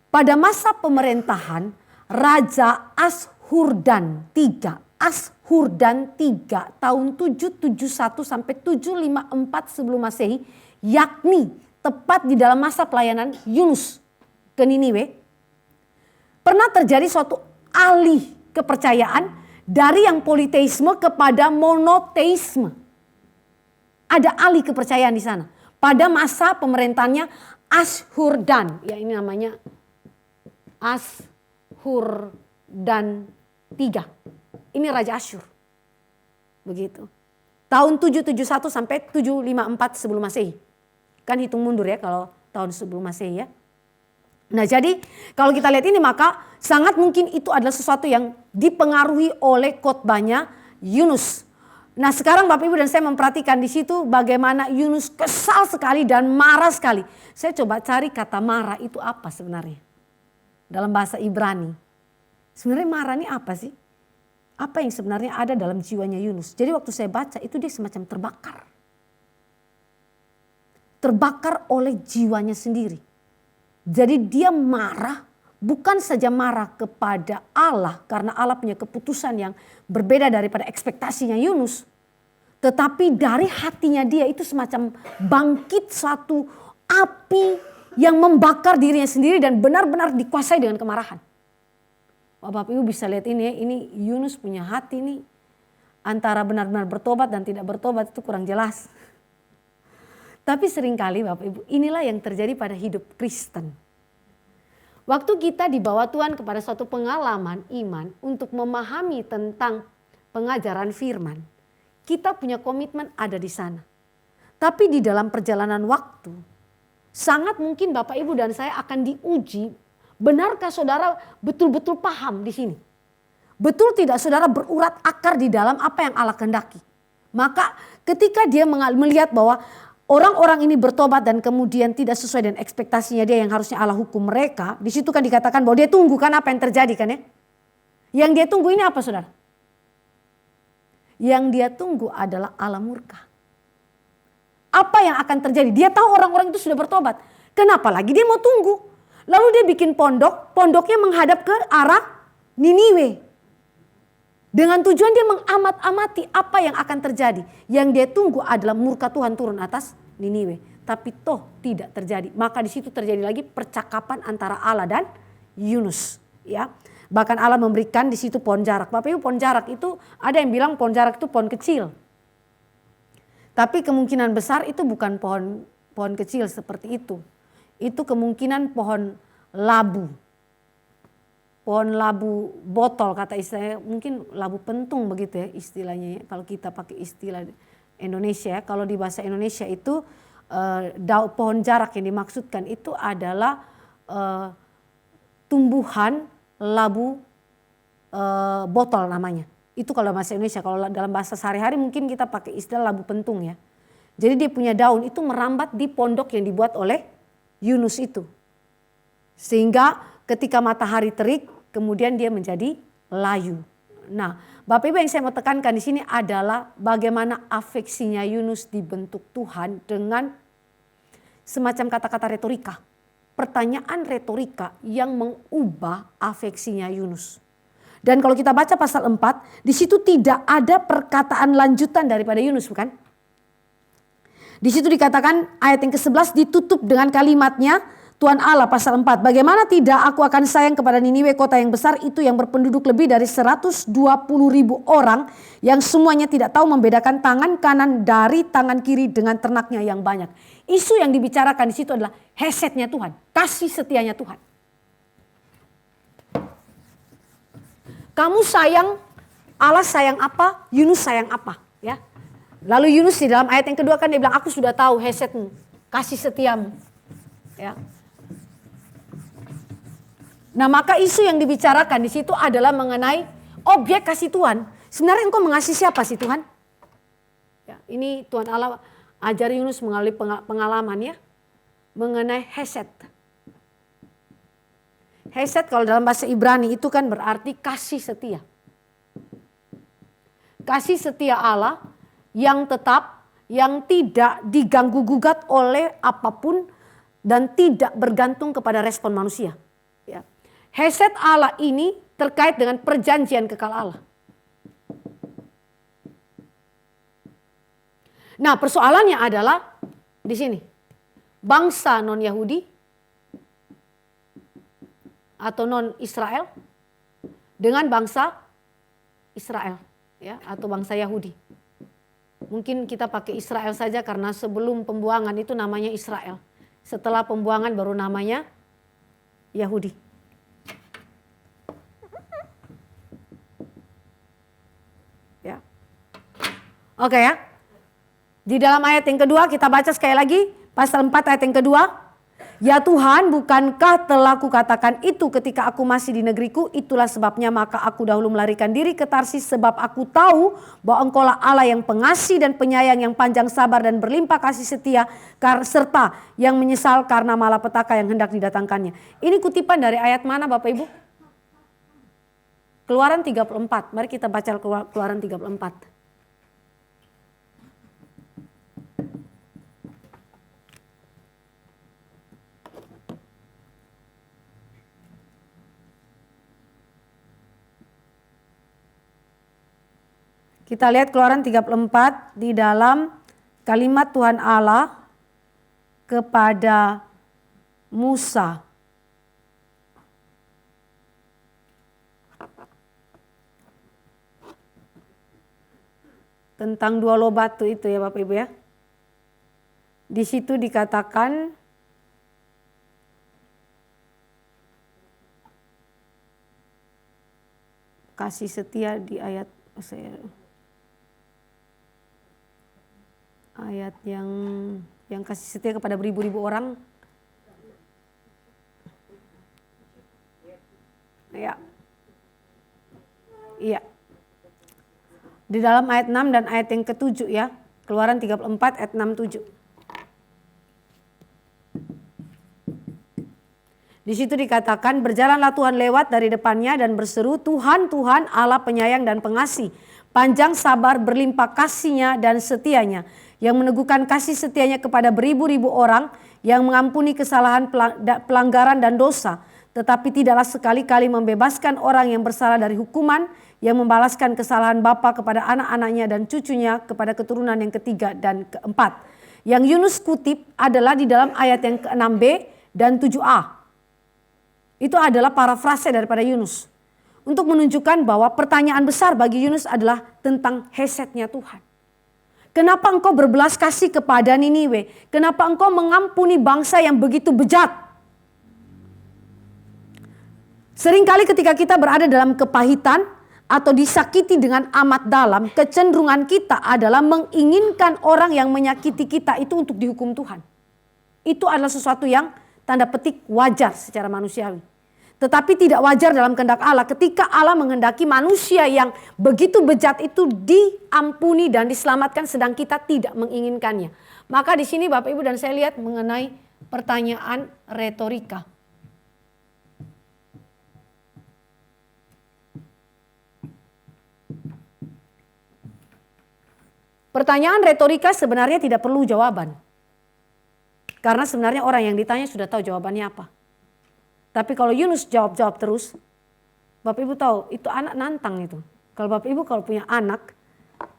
Pada masa pemerintahan Raja Ashurdan III tahun 771 sampai 754 sebelum Masehi, yakni tepat di dalam masa pelayanan Yunus ke Niniwe, pernah terjadi suatu alih kepercayaan dari yang politeisme kepada monoteisme. Ada alih kepercayaan di sana. Pada masa pemerintahannya Ashurdan, ya ini namanya Ashurdan III. Ini Raja Asyur. Begitu. Tahun 771 sampai 754 sebelum Masehi. Kan hitung mundur ya kalau tahun sebelum Masehi ya. Nah jadi kalau kita lihat ini maka sangat mungkin itu adalah sesuatu yang dipengaruhi oleh khotbahnya Yunus. Nah sekarang Bapak Ibu dan saya memperhatikan di situ bagaimana Yunus kesal sekali dan marah sekali. Saya coba cari kata marah itu apa sebenarnya. Dalam bahasa Ibrani. Sebenarnya marah ini apa sih? Apa yang sebenarnya ada dalam jiwanya Yunus. Jadi waktu saya baca itu dia semacam terbakar. Terbakar oleh jiwanya sendiri. Jadi dia marah, bukan saja marah kepada Allah. Karena Allah punya keputusan yang berbeda daripada ekspektasinya Yunus. Tetapi dari hatinya dia itu semacam bangkit suatu api yang membakar dirinya sendiri dan benar-benar dikuasai dengan kemarahan. Bapak Ibu bisa lihat ini ya, ini Yunus punya hati nih. Antara benar-benar bertobat dan tidak bertobat itu kurang jelas. Tapi seringkali Bapak Ibu inilah yang terjadi pada hidup Kristen. Waktu kita dibawa Tuhan kepada suatu pengalaman iman untuk memahami tentang pengajaran firman. Kita punya komitmen ada di sana. Tapi di dalam perjalanan waktu sangat mungkin Bapak Ibu dan saya akan diuji. Benarkah saudara betul-betul paham di sini? Betul tidak saudara berurat akar di dalam apa yang Allah kehendaki? Maka ketika dia melihat bahwa orang-orang ini bertobat dan kemudian tidak sesuai dengan ekspektasinya dia yang harusnya Allah hukum mereka. Di situ kan dikatakan bahwa dia tunggu kan apa yang terjadi kan ya. Yang dia tunggu ini apa saudara? Yang dia tunggu adalah Allah murka. Apa yang akan terjadi? Dia tahu orang-orang itu sudah bertobat. Kenapa lagi dia mau tunggu? Lalu dia bikin pondok, pondoknya menghadap ke arah Niniwe. Dengan tujuan dia mengamat-amati apa yang akan terjadi. Yang dia tunggu adalah murka Tuhan turun atas Niniwe. tapi toh tidak terjadi. Maka di situ terjadi lagi percakapan antara Allah dan Yunus, ya. Bahkan Allah memberikan di situ pohon jarak. Bapak Ibu, pohon jarak itu ada yang bilang pohon jarak itu pohon kecil. Tapi kemungkinan besar itu bukan pohon kecil seperti itu. Itu kemungkinan pohon labu. Pohon labu botol kata istilahnya, mungkin labu pentung begitu ya istilahnya ya. Kalau kita pakai istilah Indonesia, kalau di bahasa Indonesia itu pohon jarak yang dimaksudkan itu adalah tumbuhan labu botol namanya. Itu kalau bahasa Indonesia, kalau dalam bahasa sehari-hari mungkin kita pakai istilah labu pentung ya. Jadi dia punya daun itu merambat di pondok yang dibuat oleh Yunus itu. Sehingga ketika matahari terik kemudian dia menjadi layu. Nah, Bapak Ibu yang saya mau tekankan di sini adalah bagaimana afeksinya Yunus dibentuk Tuhan dengan semacam kata-kata retorika. Pertanyaan retorika yang mengubah afeksinya Yunus. Dan kalau kita baca pasal 4, di situ tidak ada perkataan lanjutan daripada Yunus, bukan? Di situ dikatakan ayat yang ke-11 ditutup dengan kalimatnya Tuhan Allah pasal 4. Bagaimana tidak aku akan sayang kepada Niniwe, kota yang besar itu yang berpenduduk lebih dari 120.000 orang yang semuanya tidak tahu membedakan tangan kanan dari tangan kiri dengan ternaknya yang banyak. Isu yang dibicarakan di situ adalah hesetnya Tuhan, kasih setianya Tuhan. Kamu sayang, Allah sayang apa, Yunus sayang apa, ya. Lalu Yunus di dalam ayat yang kedua kan dia bilang aku sudah tahu hesetmu, kasih setiamu, ya. Nah, maka isu yang dibicarakan di situ adalah mengenai objek kasih Tuhan. Sebenarnya engkau mengasihi siapa sih Tuhan? Ya, ini Tuhan Allah ajar Yunus melalui pengalaman ya, mengenai heset. Heset kalau dalam bahasa Ibrani itu kan berarti kasih setia. Kasih setia Allah yang tetap, yang tidak diganggu gugat oleh apapun dan tidak bergantung kepada respon manusia. Ya. Heset Allah ini terkait dengan perjanjian kekal Allah. Nah, persoalannya adalah di sini. Bangsa non-Yahudi atau non-Israel dengan bangsa Israel, ya, atau bangsa Yahudi. Mungkin kita pakai Israel saja karena sebelum pembuangan itu namanya Israel. Setelah pembuangan baru namanya Yahudi. Ya. Oke ya. Di dalam ayat yang kedua kita baca sekali lagi pasal 4 ayat yang kedua. Ya Tuhan, bukankah telah kukatakan itu ketika aku masih di negeriku? Itulah sebabnya maka aku dahulu melarikan diri ke Tarsis, sebab aku tahu bahwa Engkaulah Allah yang pengasih dan penyayang, yang panjang sabar dan berlimpah kasih setia, serta yang menyesal karena malapetaka yang hendak didatangkannya. Ini kutipan dari ayat mana Bapak Ibu? Keluaran 34. Mari kita baca Keluaran 34. Kita lihat Keluaran 34 di dalam kalimat Tuhan Allah kepada Musa. Tentang dua loh batu itu ya Bapak Ibu ya. Di situ dikatakan kasih setia di ayat yang kasih setia kepada beribu-ribu orang. Ya. Iya. Di dalam ayat 6 dan ayat yang ke-7 ya. Keluaran 34 ayat 6-7. Di situ dikatakan berjalanlah Tuhan lewat dari depannya dan berseru, Tuhan, Tuhan Allah penyayang dan pengasih, panjang sabar, berlimpah kasihnya dan setianya, yang meneguhkan kasih setianya kepada beribu-ribu orang, yang mengampuni kesalahan, pelanggaran dan dosa, tetapi tidaklah sekali-kali membebaskan orang yang bersalah dari hukuman, yang membalaskan kesalahan bapa kepada anak-anaknya dan cucunya kepada keturunan yang ketiga dan keempat. yang Yunus kutip adalah di dalam ayat yang ke-6b dan 7a. Itu adalah parafrase daripada Yunus. Untuk menunjukkan bahwa pertanyaan besar bagi Yunus adalah tentang hesetnya Tuhan. Kenapa engkau berbelas kasih kepada Niniwe? Kenapa engkau mengampuni bangsa yang begitu bejat? Seringkali ketika kita berada dalam kepahitan atau disakiti dengan amat dalam, kecenderungan kita adalah menginginkan orang yang menyakiti kita itu untuk dihukum Tuhan. Itu adalah sesuatu yang tanda petik wajar secara manusiawi. Tetapi tidak wajar dalam kehendak Allah ketika Allah menghendaki manusia yang begitu bejat itu diampuni dan diselamatkan sedang kita tidak menginginkannya. Maka di sini Bapak Ibu dan saya lihat mengenai pertanyaan retorika. Pertanyaan retorika sebenarnya tidak perlu jawaban. Karena sebenarnya orang yang ditanya sudah tahu jawabannya apa. Tapi kalau Yunus jawab terus, Bapak Ibu tahu itu anak nantang itu. Kalau Bapak Ibu kalau punya anak,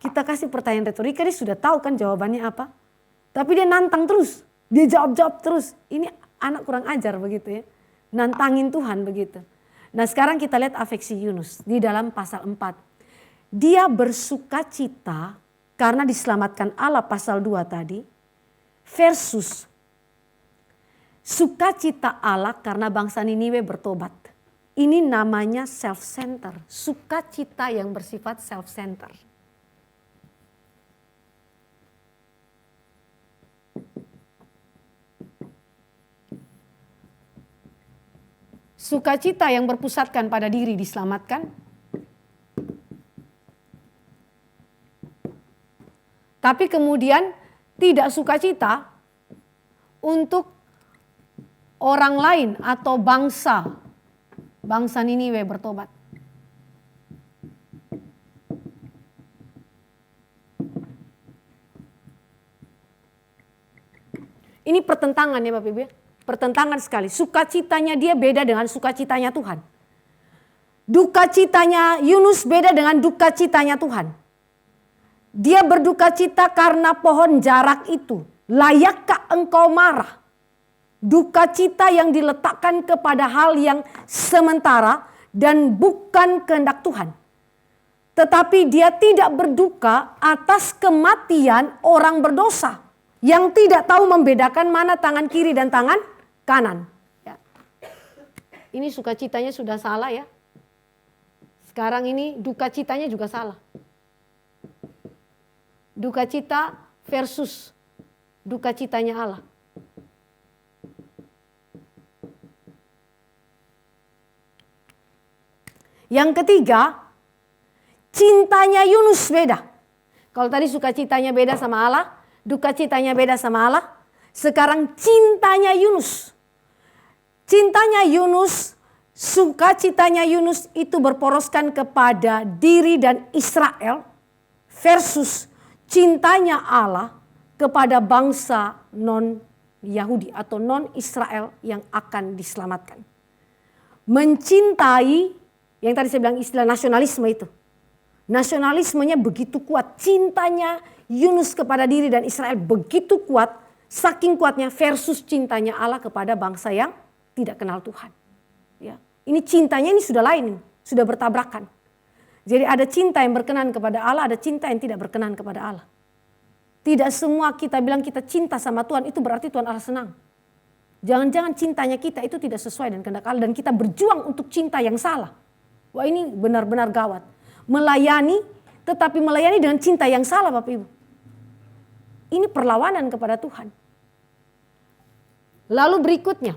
kita kasih pertanyaan retorika dia sudah tahu kan jawabannya apa. Tapi dia nantang terus, dia jawab terus. Ini anak kurang ajar begitu ya. Nantangin Tuhan begitu. Nah sekarang kita lihat afeksi Yunus di dalam pasal 4. Dia bersuka cita karena diselamatkan Allah pasal 2 tadi, versus sukacita Allah karena bangsa Niniwe bertobat. Ini namanya self-center, sukacita yang bersifat self-center. Sukacita yang berpusatkan pada diri diselamatkan. Tapi kemudian tidak sukacita untuk orang lain atau bangsa Niniwe bertobat. Ini pertentangan ya Bapak Ibu ya. Pertentangan sekali. Sukacitanya dia beda dengan sukacitanya Tuhan. Dukacitanya Yunus beda dengan dukacitanya Tuhan. Dia berduka cita karena pohon jarak itu. Layakkah engkau marah? Duka cita yang diletakkan kepada hal yang sementara dan bukan kehendak Tuhan. Tetapi dia tidak berduka atas kematian orang berdosa. Yang tidak tahu membedakan mana tangan kiri dan tangan kanan. Ya. Ini sukacitanya sudah salah ya. Sekarang ini duka citanya juga salah. Duka cita versus duka citanya Allah. Yang ketiga, cintanya Yunus beda. Kalau tadi sukacitanya beda sama Allah, duka citanya beda sama Allah. Sekarang cintanya Yunus. Cintanya Yunus, sukacitanya Yunus itu berporoskan kepada diri dan Israel versus cintanya Allah kepada bangsa non-Yahudi atau non-Israel yang akan diselamatkan. Mencintai, yang tadi saya bilang istilah nasionalisme itu. Nasionalismenya begitu kuat, cintanya Yunus kepada diri dan Israel begitu kuat, saking kuatnya versus cintanya Allah kepada bangsa yang tidak kenal Tuhan. Ya, ini cintanya ini sudah lain, sudah bertabrakan. Jadi ada cinta yang berkenan kepada Allah, ada cinta yang tidak berkenan kepada Allah. Tidak semua kita bilang kita cinta sama Tuhan itu berarti Tuhan Allah senang. Jangan-jangan cintanya kita itu tidak sesuai dengan kehendak Allah dan kita berjuang untuk cinta yang salah. Wah ini benar-benar gawat. Melayani tetapi melayani dengan cinta yang salah Bapak Ibu. Ini perlawanan kepada Tuhan. Lalu berikutnya.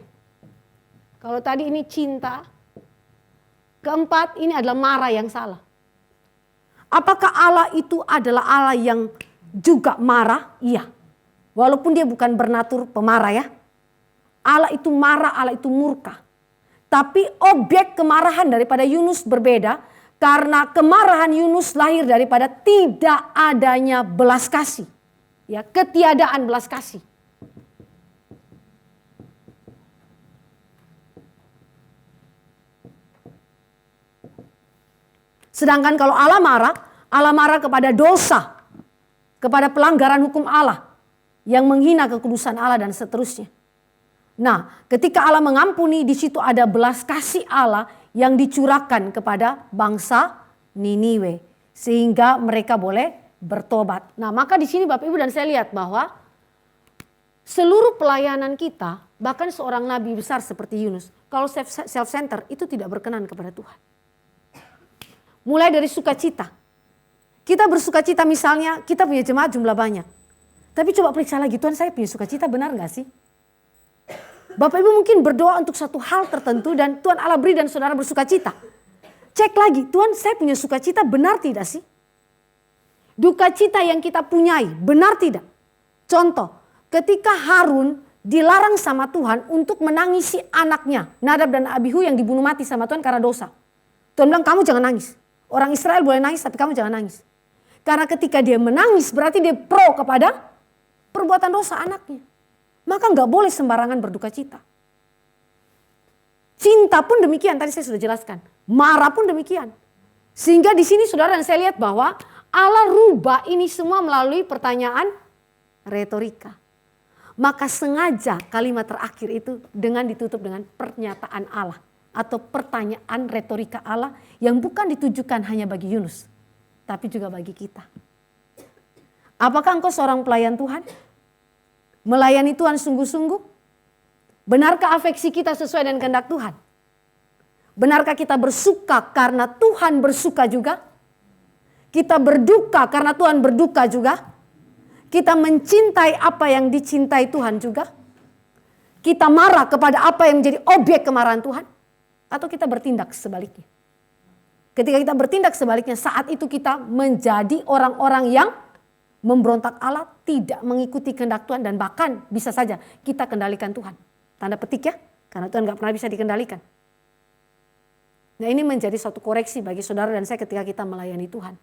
Kalau tadi ini cinta. Keempat ini adalah marah yang salah. Apakah Allah itu adalah Allah yang juga marah? Iya. Walaupun dia bukan bernatur pemarah ya. Allah itu marah, Allah itu murka. Tapi objek kemarahan daripada Yunus berbeda. Karena kemarahan Yunus lahir daripada tidak adanya belas kasih. Ya, ketiadaan belas kasih. Sedangkan kalau Allah marah kepada dosa, kepada pelanggaran hukum Allah. yang menghina kekudusan Allah dan seterusnya. Nah, ketika Allah mengampuni, di situ ada belas kasih Allah yang dicurahkan kepada bangsa Niniwe sehingga mereka boleh bertobat. Nah, maka di sini Bapak Ibu dan saya lihat bahwa seluruh pelayanan kita, bahkan seorang nabi besar seperti Yunus, kalau self-center itu tidak berkenan kepada Tuhan. Mulai dari sukacita. Kita bersukacita misalnya kita punya jemaat jumlah banyak. Tapi coba periksa lagi, Tuhan saya punya sukacita benar gak sih? Bapak Ibu mungkin berdoa untuk satu hal tertentu dan Tuhan Allah beri dan saudara bersukacita. Cek lagi, Tuhan saya punya sukacita benar tidak sih? Duka cita yang kita punyai benar tidak? Contoh, ketika Harun dilarang sama Tuhan untuk menangisi anaknya, Nadab dan Abihu yang dibunuh mati sama Tuhan karena dosa. Tuhan bilang kamu jangan nangis. Orang Israel boleh nangis tapi kamu jangan nangis. Karena ketika dia menangis berarti dia pro kepada perbuatan dosa anaknya. Maka gak boleh sembarangan berduka cita. Cinta pun demikian, tadi saya sudah jelaskan. Marah pun demikian. Sehingga di sini saudara dan saya lihat bahwa Allah rubah ini semua melalui pertanyaan retorika. Maka sengaja kalimat terakhir itu dengan ditutup dengan pernyataan Allah. Atau pertanyaan retorika Allah yang bukan ditujukan hanya bagi Yunus. Tapi juga bagi kita. Apakah engkau seorang pelayan Tuhan? Melayani Tuhan sungguh-sungguh? Benarkah afeksi kita sesuai dengan kehendak Tuhan? Benarkah kita bersuka karena Tuhan bersuka juga? Kita berduka karena Tuhan berduka juga? Kita mencintai apa yang dicintai Tuhan juga? Kita marah kepada apa yang menjadi objek kemarahan Tuhan? Atau kita bertindak sebaliknya? Ketika kita bertindak sebaliknya, saat itu kita menjadi orang-orang yang memberontak Allah, tidak mengikuti kehendak Tuhan, dan bahkan bisa saja kita kendalikan Tuhan. Tanda petik ya, karena Tuhan gak pernah bisa dikendalikan. Nah, ini menjadi suatu koreksi bagi saudara dan saya ketika kita melayani Tuhan.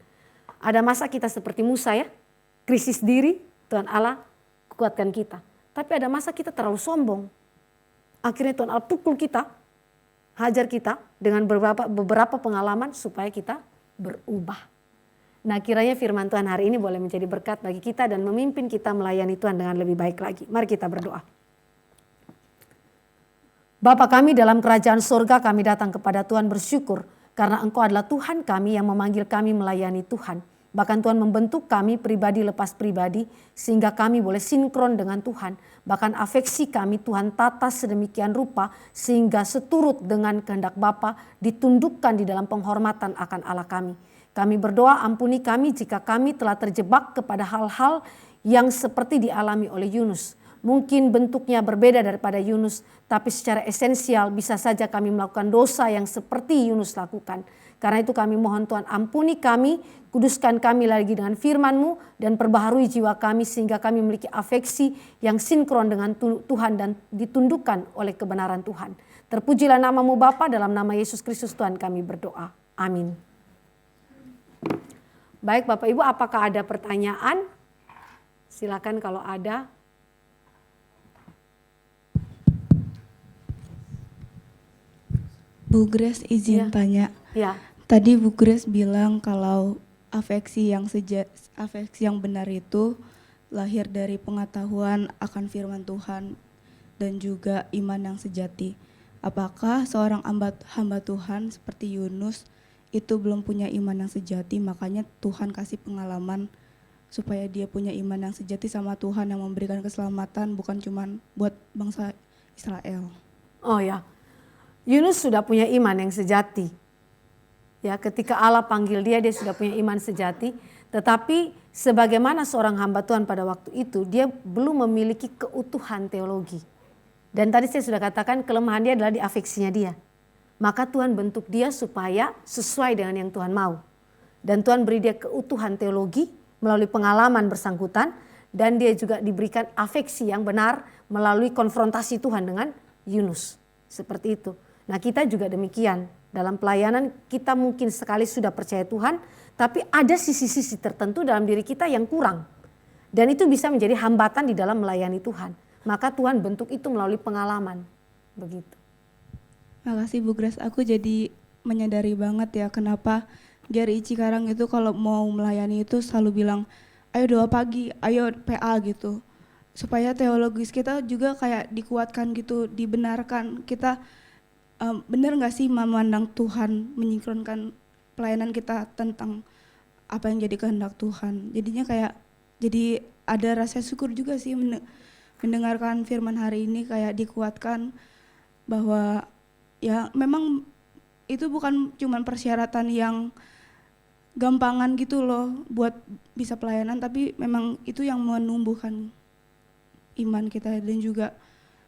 Ada masa kita seperti Musa ya, krisis diri, Tuhan Allah kuatkan kita. Tapi ada masa kita terlalu sombong. Akhirnya Tuhan Allah pukul kita, hajar kita dengan beberapa pengalaman supaya kita berubah. Nah, kiranya firman Tuhan hari ini boleh menjadi berkat bagi kita dan memimpin kita melayani Tuhan dengan lebih baik lagi. Mari kita berdoa. Bapa kami dalam kerajaan surga, kami datang kepada Tuhan bersyukur karena Engkau adalah Tuhan kami yang memanggil kami melayani Tuhan. Bahkan Tuhan membentuk kami pribadi lepas pribadi sehingga kami boleh sinkron dengan Tuhan. Bahkan afeksi kami Tuhan tata sedemikian rupa sehingga seturut dengan kehendak Bapa ditundukkan di dalam penghormatan akan Allah kami. Kami berdoa ampuni kami jika kami telah terjebak kepada hal-hal yang seperti dialami oleh Yunus. Mungkin bentuknya berbeda daripada Yunus, tapi secara esensial bisa saja kami melakukan dosa yang seperti Yunus lakukan. Karena itu kami mohon Tuhan ampuni kami, kuduskan kami lagi dengan firman-Mu dan perbaharui jiwa kami sehingga kami memiliki afeksi yang sinkron dengan Tuhan dan ditundukkan oleh kebenaran Tuhan. Terpujilah nama-Mu Bapa, dalam nama Yesus Kristus Tuhan kami berdoa. Amin. Baik Bapak Ibu, apakah ada pertanyaan? Silakan kalau ada. Bu Grace izin tanya. Ya. Tadi Bu Grace bilang kalau afeksi yang benar itu lahir dari pengetahuan akan firman Tuhan dan juga iman yang sejati. Apakah seorang hamba Tuhan seperti Yunus itu belum punya iman yang sejati, makanya Tuhan kasih pengalaman supaya dia punya iman yang sejati sama Tuhan yang memberikan keselamatan bukan cuma buat bangsa Israel? Oh ya, Yunus sudah punya iman yang sejati. Ya, ketika Allah panggil dia sudah punya iman sejati. Tetapi sebagaimana seorang hamba Tuhan pada waktu itu, dia belum memiliki keutuhan teologi. Dan tadi saya sudah katakan kelemahan dia adalah di afeksinya dia. Maka Tuhan bentuk dia supaya sesuai dengan yang Tuhan mau. Dan Tuhan beri dia keutuhan teologi melalui pengalaman bersangkutan. Dan dia juga diberikan afeksi yang benar melalui konfrontasi Tuhan dengan Yunus. Seperti itu. Nah, kita juga demikian. Dalam pelayanan kita mungkin sekali sudah percaya Tuhan. Tapi ada sisi-sisi tertentu dalam diri kita yang kurang. Dan itu bisa menjadi hambatan di dalam melayani Tuhan. Maka Tuhan bentuk itu melalui pengalaman. Begitu. Makasih Bu Grace, aku jadi menyadari banget ya kenapa GRI Cikarang itu kalau mau melayani itu selalu bilang ayo doa pagi, ayo PA gitu. supaya teologis kita juga kayak dikuatkan gitu, dibenarkan. Kita benar nggak sih memandang Tuhan, menyinkronkan pelayanan kita tentang apa yang jadi kehendak Tuhan. Jadinya kayak jadi ada rasa syukur juga sih mendengarkan firman hari ini, kayak dikuatkan bahwa ya memang itu bukan cuman persyaratan yang gampangan gitu loh buat bisa pelayanan, tapi memang itu yang menumbuhkan iman kita dan juga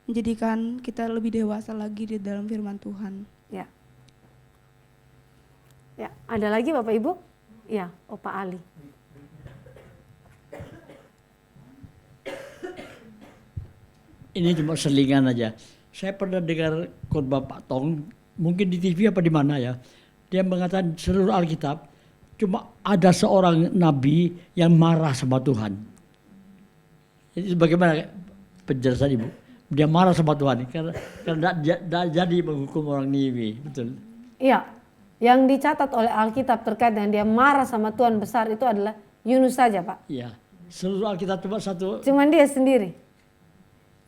menjadikan kita lebih dewasa lagi di dalam firman Tuhan. Ya. Ya, ada lagi Bapak Ibu? Ya, Opa Ali. Ini cuma selingan aja. Saya pernah dengar khotbah Pak Tong, mungkin di TV apa di mana ya. Dia mengatakan seluruh Alkitab cuma ada seorang nabi yang marah sama Tuhan. Jadi bagaimana penjelasan Ibu? Dia marah sama Tuhan karena tidak jadi menghukum orang Niniwe, betul? Iya, yang dicatat oleh Alkitab terkait dengan dia marah sama Tuhan besar itu adalah Yunus saja Pak. Iya, seluruh Alkitab cuma satu. Cuman dia sendiri.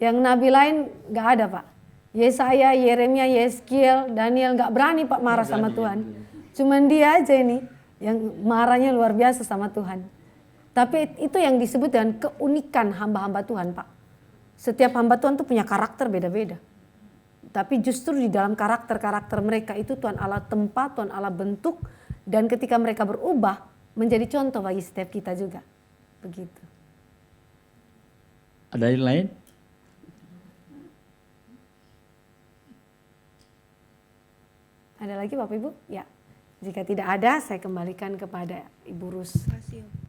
Yang nabi lain gak ada Pak. Yesaya, Yeremia, Yeskiel, Daniel gak berani Pak marah sama Tuhan. Cuman dia aja ini yang marahnya luar biasa sama Tuhan. Tapi itu yang disebut dengan keunikan hamba-hamba Tuhan Pak. Setiap hamba Tuhan tuh punya karakter beda-beda. Tapi justru di dalam karakter-karakter mereka itu Tuhan Allah tempat, Tuhan Allah bentuk. Dan ketika mereka berubah menjadi contoh bagi setiap kita juga. Begitu. Ada yang lain? Ada lagi Bapak Ibu? Ya. Jika tidak ada saya kembalikan kepada Ibu Rus. Terima kasih.